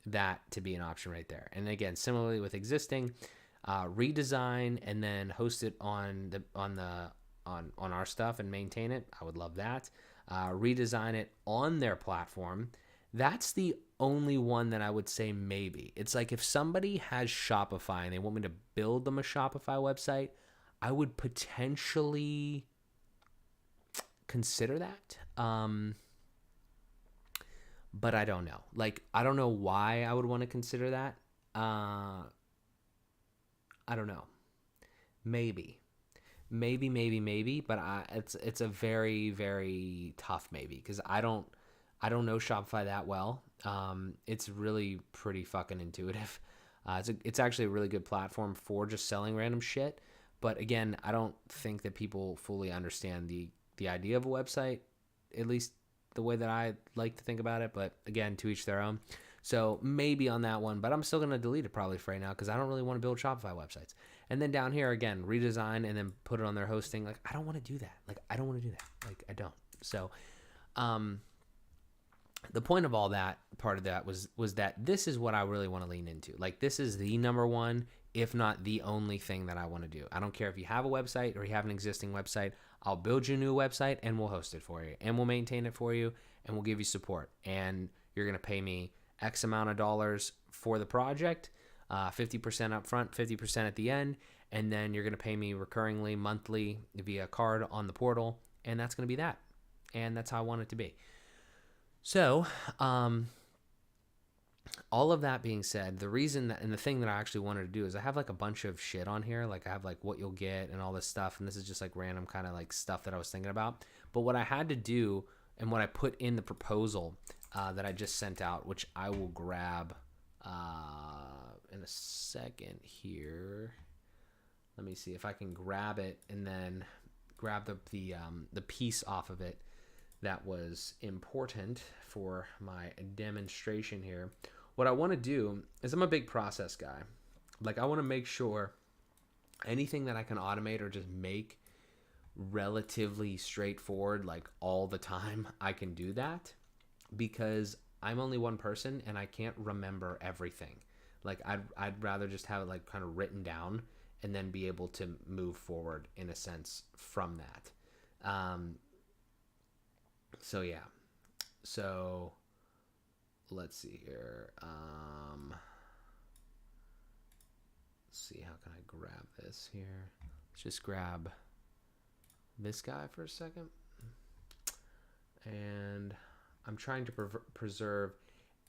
that to be an option right there. And again, similarly with existing, redesign and then host it on our stuff and maintain it. I would love that. Redesign it on their platform. That's the only one that I would say maybe. It's like if somebody has Shopify and they want me to build them a Shopify website, I would potentially consider that. But I don't know. Like, I don't know why I would want to consider that. I don't know. Maybe. But it's a very, very tough maybe because I don't know Shopify that well. It's really pretty fucking intuitive. It's actually a really good platform for just selling random shit. But again, I don't think that people fully understand the idea of a website, at least the way that I like to think about it. But again, to each their own. So maybe on that one, but I'm still going to delete it probably for right now because I don't really want to build Shopify websites. And then down here, again, redesign and then put it on their hosting. Like, I don't want to do that. Like, I don't want to do that. Like, I don't. So, the point of all that, part of that was that this is what I really want to lean into. Like, this is the number one, if not the only thing that I want to do. I don't care if you have a website or you have an existing website. I'll build you a new website and we'll host it for you and we'll maintain it for you and we'll give you support. And you're going to pay me X amount of dollars for the project, 50% up front, 50% at the end. And then you're going to pay me recurringly, monthly via card on the portal. And that's going to be that. And that's how I want it to be. So, all of that being said, the reason that, and the thing that I actually wanted to do is I have like a bunch of shit on here. Like I have like what you'll get and all this stuff. And this is just like random kind of like stuff that I was thinking about. But what I had to do and what I put in the proposal that I just sent out, which I will grab in a second here. Let me see if I can grab it and then grab the piece off of it that was important for my demonstration here. What I want to do is I'm a big process guy. Like I want to make sure anything that I can automate or just make relatively straightforward, like all the time, I can do that because I'm only one person and I can't remember everything. Like I'd rather just have it like kind of written down and then be able to move forward in a sense from that. So yeah, so let's see here. Let's see, how can I grab this here? Let's just grab this guy for a second. And I'm trying to preserve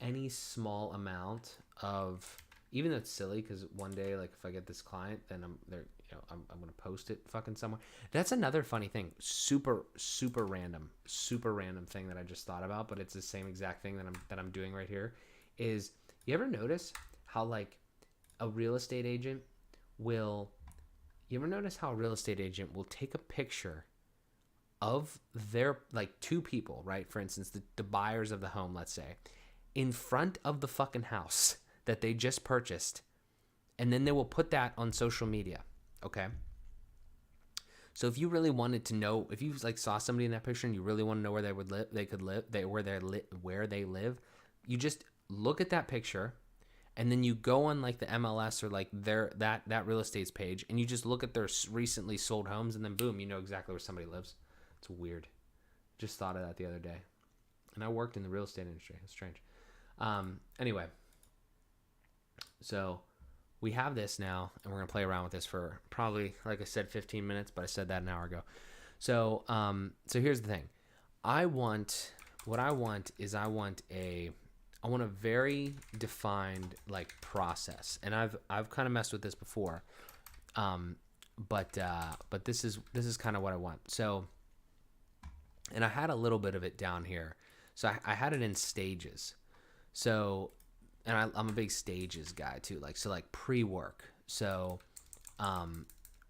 any small amount of, even though it's silly because one day, like if I get this client, then I'm going to post it fucking somewhere. That's another funny thing. Super random thing that I just thought about, but it's the same exact thing that I'm doing right here. Is you ever notice how like a real estate agent will take a picture of their, like two people, right? For instance, the buyers of the home, let's say, in front of the fucking house that they just purchased, and then they will put that on social media. Okay. So if you really wanted to know, if you like saw somebody in that picture and you really want to know where they would live, where they live, you just look at that picture, and then you go on like the MLS or like that real estate's page, and you just look at their recently sold homes, and then boom, you know exactly where somebody lives. It's weird. Just thought of that the other day, and I worked in the real estate industry. It's strange. Anyway, so we have this now, and we're going to play around with this for probably, like I said, 15 minutes, but I said that an hour ago. So here's the thing. I want a very defined like process. And I've kind of messed with this before. But this is kind of what I want. So, and I had a little bit of it down here. So I had it in stages. So, and I'm a big stages guy too. Like pre-work. So,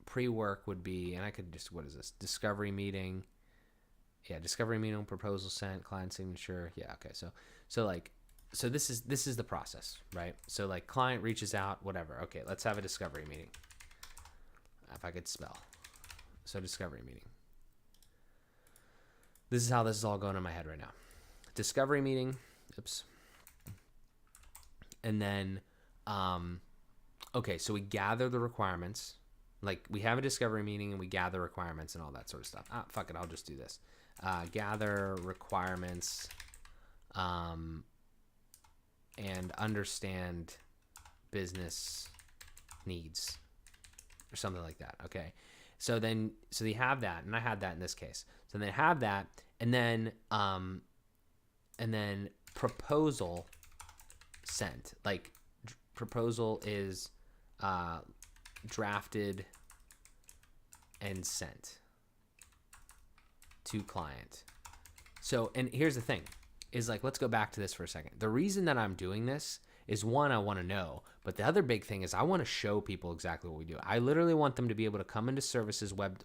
pre-work would be, and I could just, what is this? Discovery meeting. Yeah. Discovery meeting, proposal sent, client signature. Yeah. Okay. So this is the process, right? So like client reaches out, whatever. Okay. Let's have a discovery meeting. If I could spell. So discovery meeting. This is how this is all going in my head right now. Discovery meeting. Oops. And then, okay, so we gather the requirements. Like we have a discovery meeting and we gather requirements and all that sort of stuff. Fuck it, I'll just do this. Gather requirements, and understand business needs or something like that. Okay. So they have that, and I had that in this case. So they have that, and then proposal sent. Like proposal is drafted and sent to client. So, and here's the thing is like, let's go back to this for a second. The reason that I'm doing this is one, I want to know, but the other big thing is I want to show people exactly what we do. I literally want them to be able to come into services, web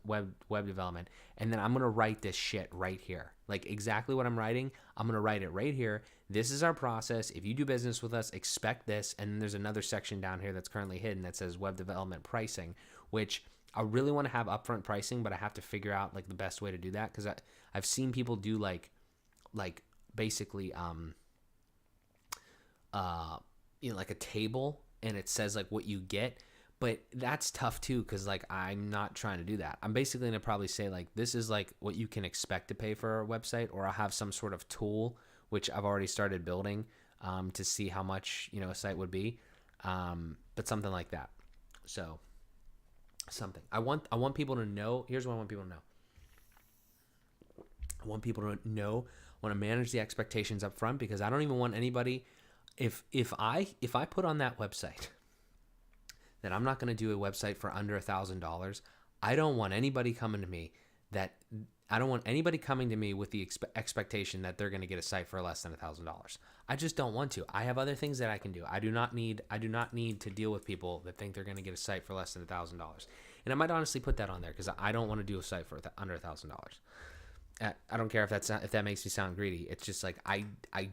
development, and then I'm going to write this shit right here. Like exactly what I'm writing, I'm going to write it right here. this is our process. If you do business with us, expect this. And then there's another section down here that's currently hidden that says web development pricing, which I really want to have upfront pricing, but I have to figure out like the best way to do that, because I've seen people do like basically like a table, and it says like what you get, but that's tough too, because like I'm not trying to do that. I'm basically gonna probably say like this is like what you can expect to pay for a website, or I'll have some sort of tool which I've already started building to see how much a site would be, but something like that. So something I want people to know. Here's what I want people to know. I want people to know. I want to manage the expectations up front, because I don't even want anybody. If I put on that website that I'm not going to do a website for under $1,000, I don't want anybody coming to me with the expectation that they're going to get a site for less than $1,000. I just don't want to. I have other things that I can do. I do not need to deal with people that think they're going to get a site for less than $1,000. And I might honestly put that on there, because I don't want to do a site for under $1,000. I don't care if that makes me sound greedy. It's just like I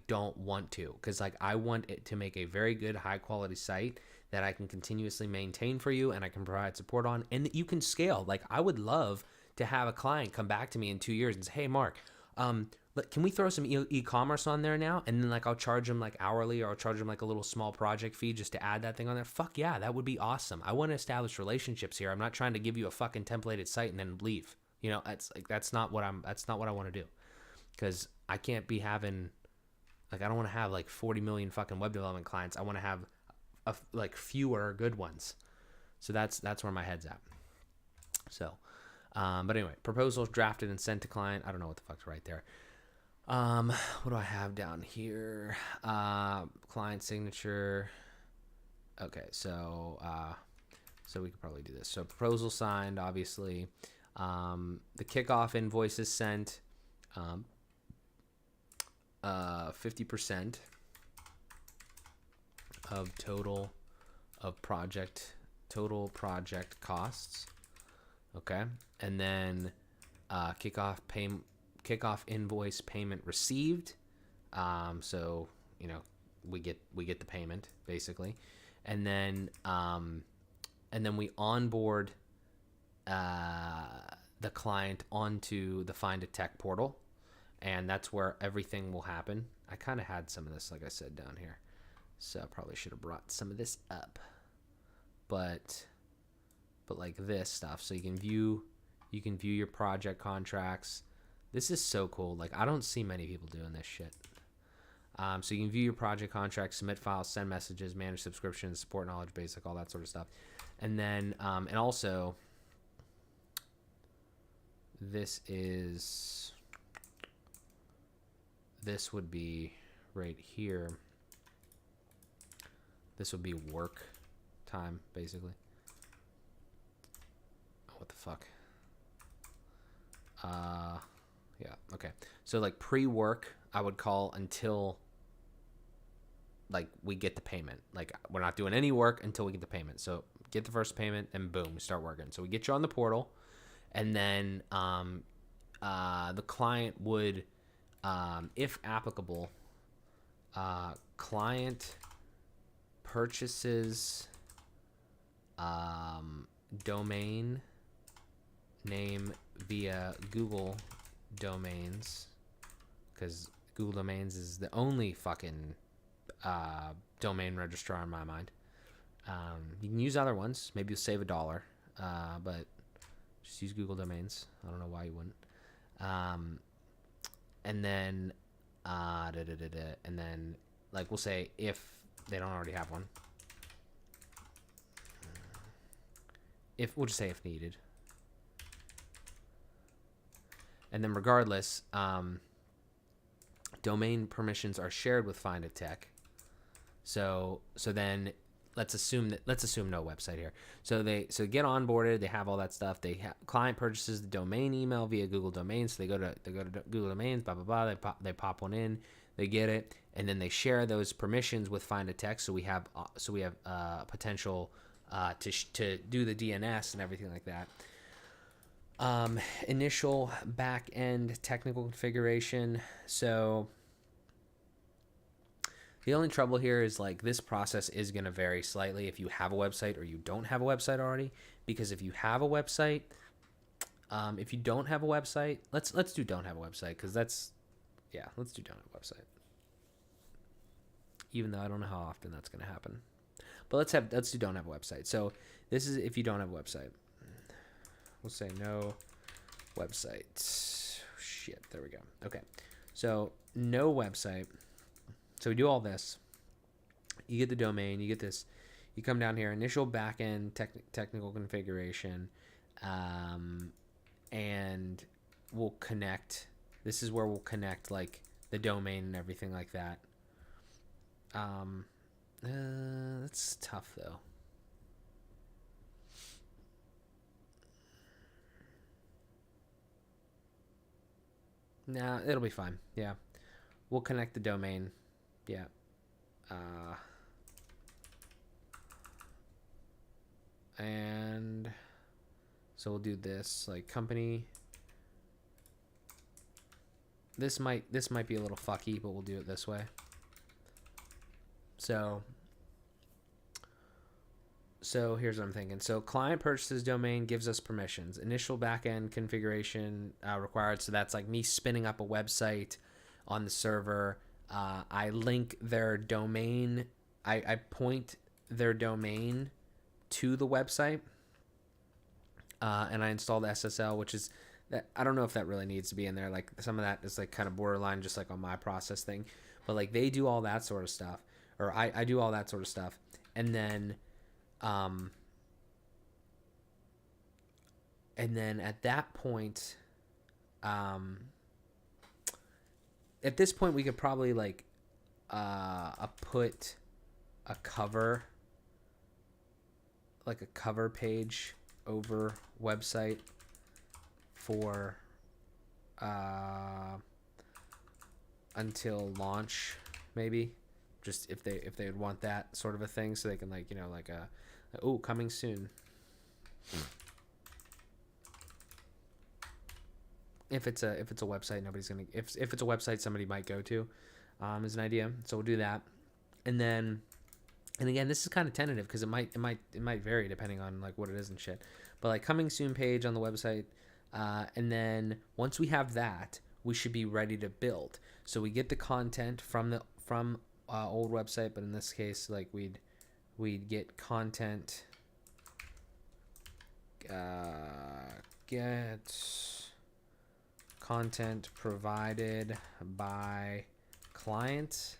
don't want to, because like I want it to make a very good, high quality site that I can continuously maintain for you, and I can provide support on, and that you can scale. Like I would love to have a client come back to me in 2 years and say, "Hey, Mark, can we throw some e-commerce on there now?" And then like I'll charge them like hourly, or I'll charge them like a little small project fee just to add that thing on there. Fuck yeah, that would be awesome. I want to establish relationships here. I'm not trying to give you a fucking templated site and then leave. That's not what I want to do, because I can't be having I don't want to have like 40 million fucking web development clients. I want to have like fewer good ones. So that's where my head's at. So, but anyway, proposals drafted and sent to client. I don't know what the fuck's right there. What do I have down here? Client signature. Okay, so we could probably do this. So proposal signed, obviously. The kickoff invoice is sent. 50% of total project costs. Okay, and then kickoff invoice payment received. So we get the payment basically, and then we onboard the client onto the Find a Tech portal, and that's where everything will happen. I kind of had some of this, like I said, down here, so I probably should have brought some of this up, but like this stuff, so you can view your project contracts. This is so cool. Like I don't see many people doing this shit. So you can view your project contracts, submit files, send messages, manage subscriptions, support knowledge basic, all that sort of stuff. And then and also this would be right here. This would be work time, basically. What the fuck? Yeah, okay. So like pre-work, I would call until like we get the payment. Like we're not doing any work until we get the payment. So get the first payment and boom, start working. So we get you on the portal, and then the client would, if applicable, client purchases domain name via Google Domains, because Google Domains is the only fucking domain registrar in my mind. You can use other ones. Maybe you'll save $1, but just use Google Domains. I don't know why you wouldn't. And then and then like we'll say if they don't already have one, we'll just say if needed. And then regardless, domain permissions are shared with Find a Tech. So then let's assume no website here. So get onboarded, they have all that stuff. Client purchases the domain email via Google Domains. So they go to Google Domains, blah blah blah. They pop one in, they get it, and then they share those permissions with Find a Tech. So we have potential to do the DNS and everything like that. Initial back end technical configuration. So The only trouble here is like this process is going to vary slightly if you have a website or you don't have a website already. Because if you have a website, if you don't have a website, let's do don't have a website, because let's do don't have a website. Even though I don't know how often that's going to happen, but let's do don't have a website. So this is if you don't have a website. We'll say no website. Shit, there we go. Okay, so no website. So we do all this. You get the domain. You get this. You come down here, initial backend technical configuration, and we'll connect. This is where we'll connect like the domain and everything like that. That's tough though. Nah, it'll be fine. Yeah, we'll connect the domain. Yeah. And so we'll do this like company. This might be a little fucky, but we'll do it this way. So here's what I'm thinking. So client purchases domain, gives us permissions. Initial backend configuration required. So that's like me spinning up a website on the server. I link their domain. I point their domain to the website. And I install the SSL, which is that I don't know if that really needs to be in there. Like some of that is like kind of borderline, just like on my process thing. But like they do all that sort of stuff, or I do all that sort of stuff, and then at that point, at this point we could probably like put a cover, like a cover page over website for until launch, maybe, just if they would want that sort of a thing, so they can like, you know, like coming soon. If it's a website, nobody's gonna, if it's a website somebody might go to, is an idea. So we'll do that, and again, this is kind of tentative because it might vary depending on like what it is and shit. But like coming soon page on the website, and then once we have that, we should be ready to build. So we get the content from old website, but in this case, like we'd get content. Get content provided by client.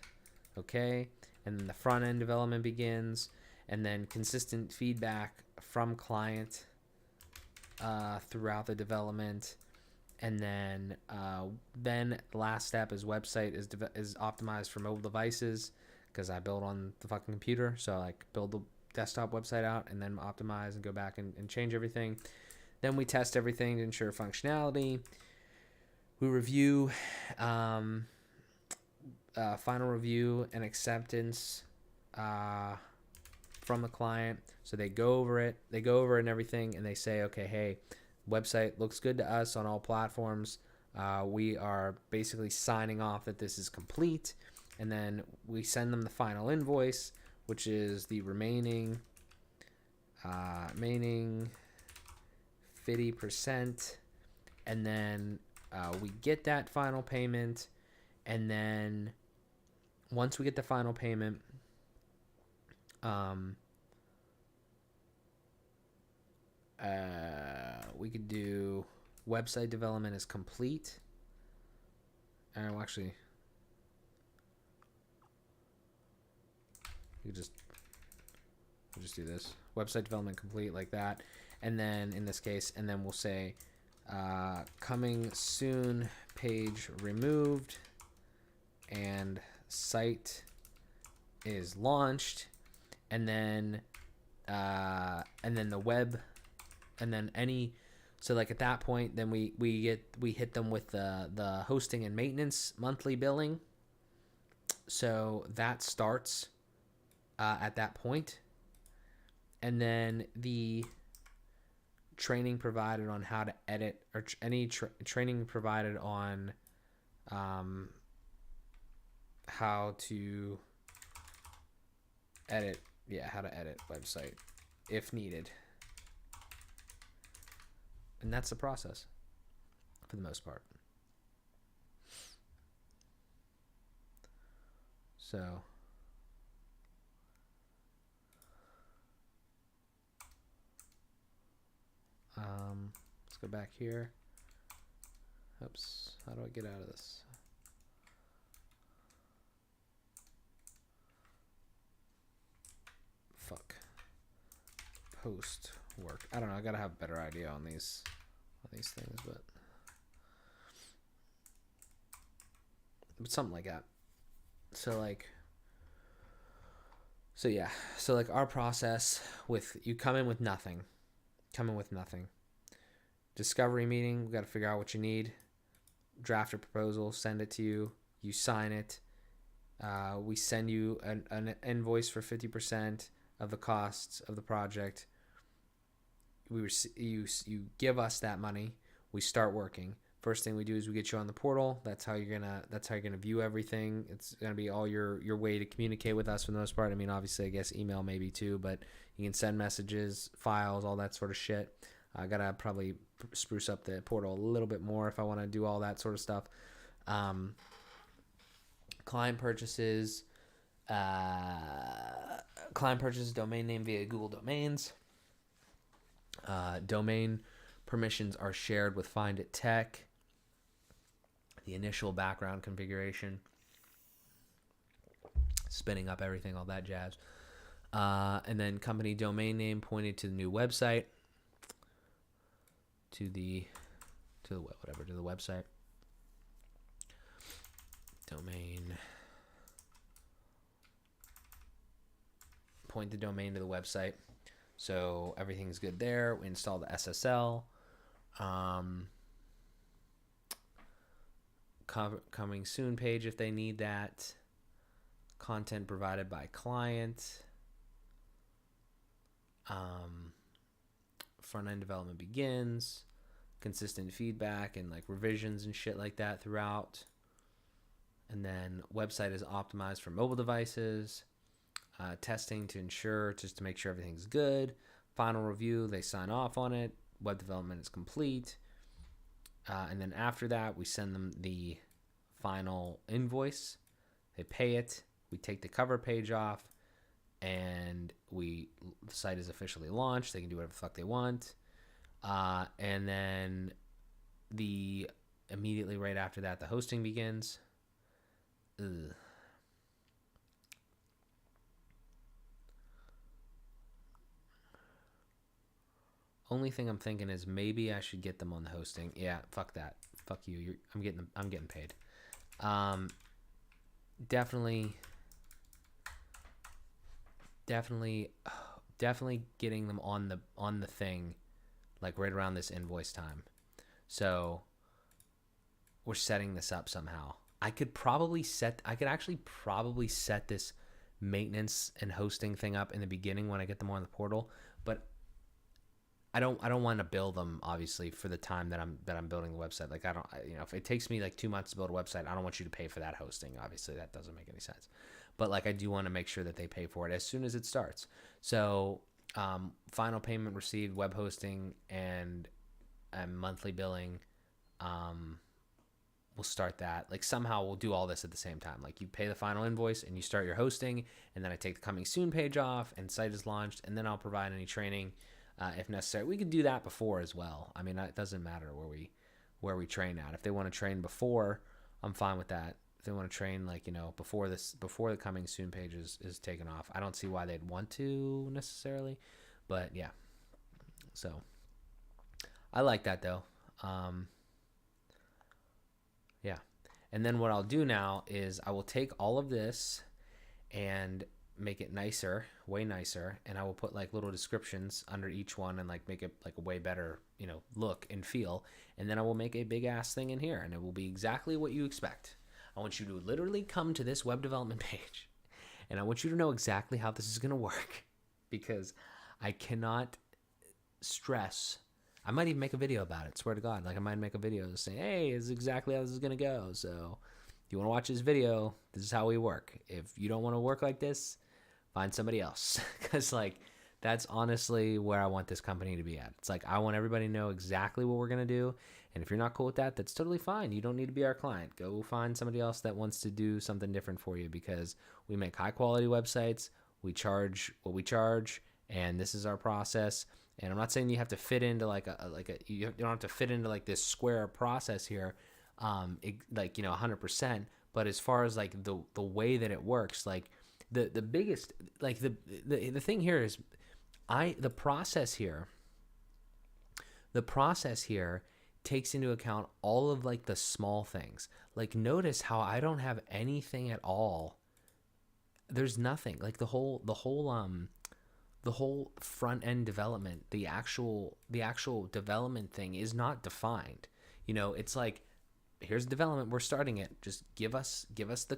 Okay. And then the front end development begins, and then consistent feedback from client throughout the development, and then the last step is website is optimized for mobile devices, because I build on the fucking computer, so I like build the desktop website out and then optimize and go back and change everything. Then we test everything to ensure functionality. We review. Final review and acceptance from the client. So they go over it and everything, and they say, okay, hey, website looks good to us on all platforms. We are basically signing off that this is complete, and then we send them the final invoice, which is the remaining 50%, and then we get that final payment, and then once we get the final payment, we could do website development is complete. And we'll actually, we'll just do this. Website development complete, like that. And then in this case, and then we'll say coming soon page removed, and site is launched, and then the web, and then so like at that point, then we hit them with the hosting and maintenance monthly billing. So that starts at that point, and then the training provided on how to edit, or any training provided on how to edit, how to edit website if needed. And that's the process for the most part. So let's go back here. Oops, how do I get out of this? Fuck. Post work. I don't know, I gotta have a better idea on these things, but something like that. So our process with you come in with nothing. Discovery meeting, we got to figure out what you need. Draft a proposal, send it to you. You sign it. We send you an invoice for 50% of the costs of the project. You give us that money. We start working. First thing we do is we get you on the portal. That's how you're gonna view everything. It's gonna be all your way to communicate with us for the most part. I mean, obviously, I guess email maybe too, but you can send messages, files, all that sort of shit. I gotta probably spruce up the portal a little bit more if I want to do all that sort of stuff. Client purchases domain name via Google Domains. Domain permissions are shared with Find It Tech. The initial background configuration, spinning up everything, all that jazz. And then company domain name pointed to the new website, to the website. Domain. Point the domain to the website. So everything's good there. We install the SSL. Coming soon page if they need that. Content provided by client. Front end development begins. Consistent feedback and revisions and shit like that throughout. And then website is optimized for mobile devices. Testing to make sure everything's good. Final review, they sign off on it. Web development is complete. And then after that, we send them the final invoice. They pay it. We take the cover page off, and the site is officially launched. They can do whatever the fuck they want. And then immediately right after that, the hosting begins. Ugh. Only thing I'm thinking is maybe I should get them on the hosting. Yeah, fuck that. Fuck you. I'm getting paid. Definitely getting them on the thing, right around this invoice time. So we're setting this up somehow. I could actually probably set this maintenance and hosting thing up in the beginning when I get them on the portal, but I don't want to bill them obviously for the time that I'm building the website. If it takes me 2 months to build a website, I don't want you to pay for that hosting. Obviously, that doesn't make any sense. But I do want to make sure that they pay for it as soon as it starts. So, final payment received, web hosting, and monthly billing. We'll start that. Somehow we'll do all this at the same time. You pay the final invoice and you start your hosting, and then I take the coming soon page off, and site is launched, and then I'll provide any training. If necessary. We could do that before as well. I mean, it doesn't matter where we train at. If they want to train before, I'm fine with that. If they want to train before the coming soon page is taken off, I don't see why they'd want to necessarily. But yeah. So I like that though. Yeah. And then what I'll do now is I will take all of this and make it nicer, way nicer, and I will put little descriptions under each one and make it a way better, look and feel. And then I will make a big ass thing in here, and it will be exactly what you expect. I want you to literally come to this web development page, and I want you to know exactly how this is going to work, because I cannot stress. I might even make a video about it, swear to God. I might make a video saying, hey, this is exactly how this is going to go. So if you want to watch this video, this is how we work. If you don't want to work like this, find somebody else. Because, like, that's honestly where I want this company to be at. It's like, I want everybody to know exactly what we're going to do. And if you're not cool with that, that's totally fine. You don't need to be our client. Go find somebody else that wants to do something different for you, because we make high quality websites. We charge what we charge, and this is our process. And I'm not saying you have to fit into you don't have to fit into like this square process here, 100%. But as far as like the way that it works, like the biggest, like the thing here is, the process here takes into account all of like the small things. Like, notice how I don't have anything at all. There's nothing. Like the whole front end development, the actual development thing is not defined. It's like, here's development, we're starting it. Just give us the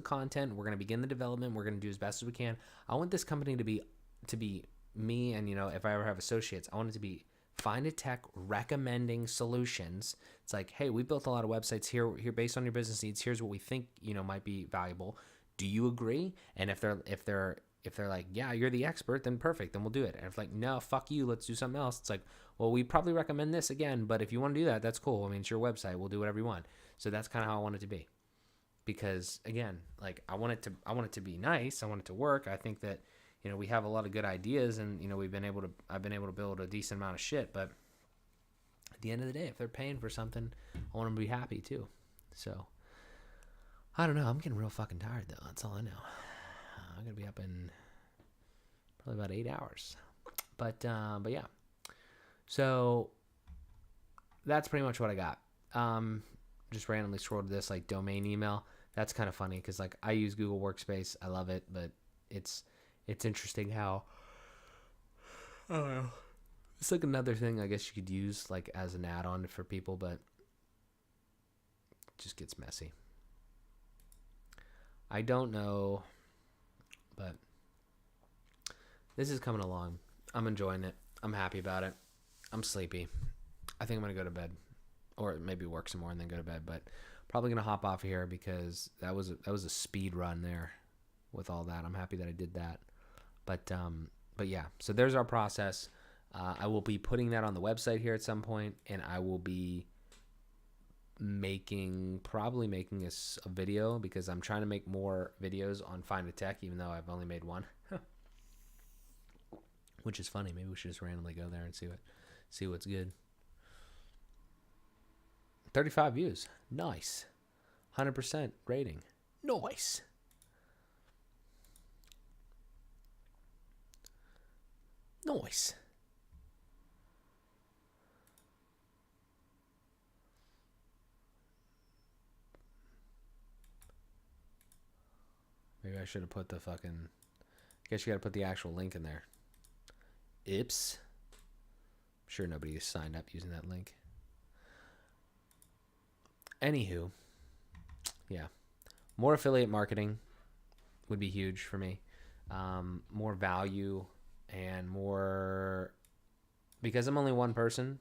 content. We're going to begin the development. We're going to do as best as we can. I want this company to be me, and if I ever have associates, I want it to be Find a Tech recommending solutions. It's like, hey, we built a lot of websites here based on your business needs. Here's what we think might be valuable. Do you agree? And if they're like, yeah, you're the expert, then perfect, then we'll do it. And if like, no, fuck you, let's do something else. It's like, well, we probably recommend this again, but if you want to do that, that's cool. I mean, it's your website. We'll do whatever you want. So that's kind of how I want it to be. Because again, like, I want it to be nice. I want it to work. I think that, we have a lot of good ideas, and I've been able to build a decent amount of shit, but at the end of the day, if they're paying for something, I want them to be happy too. So I don't know. I'm getting real fucking tired though. That's all I know. I'm going to be up in probably about 8 hours. But yeah. So that's pretty much what I got. Just randomly scrolled to this, like, domain email. That's kind of funny because, like, I use Google Workspace. I love it, but it's interesting how, I don't know. It's like another thing I guess you could use, like, as an add-on for people, but it just gets messy. I don't know. But this is coming along. I'm enjoying it. I'm happy about it. I'm sleepy. I think I'm going to go to bed, or maybe work some more and then go to bed, but probably going to hop off here because that was a speed run there with all that. I'm happy that I did that. But yeah, so there's our process. I will be putting that on the website here at some point, and I will be probably making a video, because I'm trying to make more videos on Find a Tech, even though I've only made one. Which is funny. Maybe we should just randomly go there and see what's good. 35 views. Nice. 100% rating. Nice. Nice. Maybe I should have put the fucking... I guess you got to put the actual link in there. Ips. I'm sure nobody has signed up using that link. Anywho. Yeah. More affiliate marketing would be huge for me. More value and more... Because I'm only one person,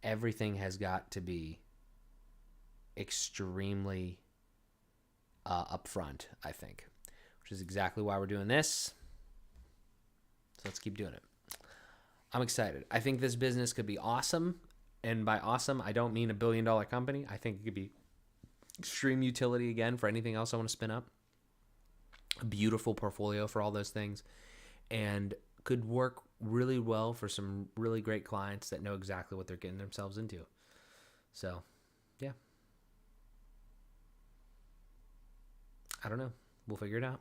everything has got to be extremely upfront, I think, which is exactly why we're doing this. So let's keep doing it. I'm excited. I think this business could be awesome. And by awesome, I don't mean $1 billion company. I think it could be extreme utility again for anything else I want to spin up. A beautiful portfolio for all those things. And could work really well for some really great clients that know exactly what they're getting themselves into. So, yeah. I don't know. We'll figure it out.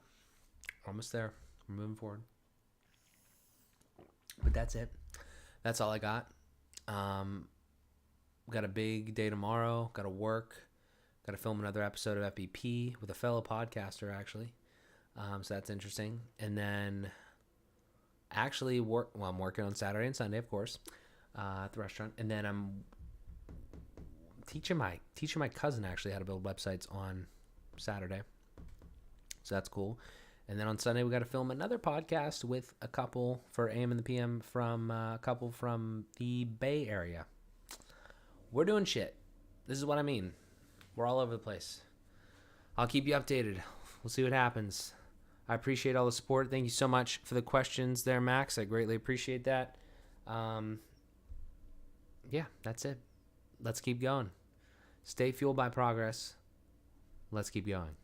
Almost there. We're moving forward. But that's it. That's all I got. Got a big day tomorrow. Got to work. Got to film another episode of FBP with a fellow podcaster, actually. So that's interesting. And then actually I'm working on Saturday and Sunday, of course, at the restaurant. And then I'm teaching my cousin actually how to build websites on Saturday. So that's cool. And then on Sunday, we got to film another podcast with a couple for AM and the PM from a couple from the Bay Area. We're doing shit. This is what I mean. We're all over the place. I'll keep you updated. We'll see what happens. I appreciate all the support. Thank you so much for the questions there, Max. I greatly appreciate that. Yeah, that's it. Let's keep going. Stay fueled by progress. Let's keep going.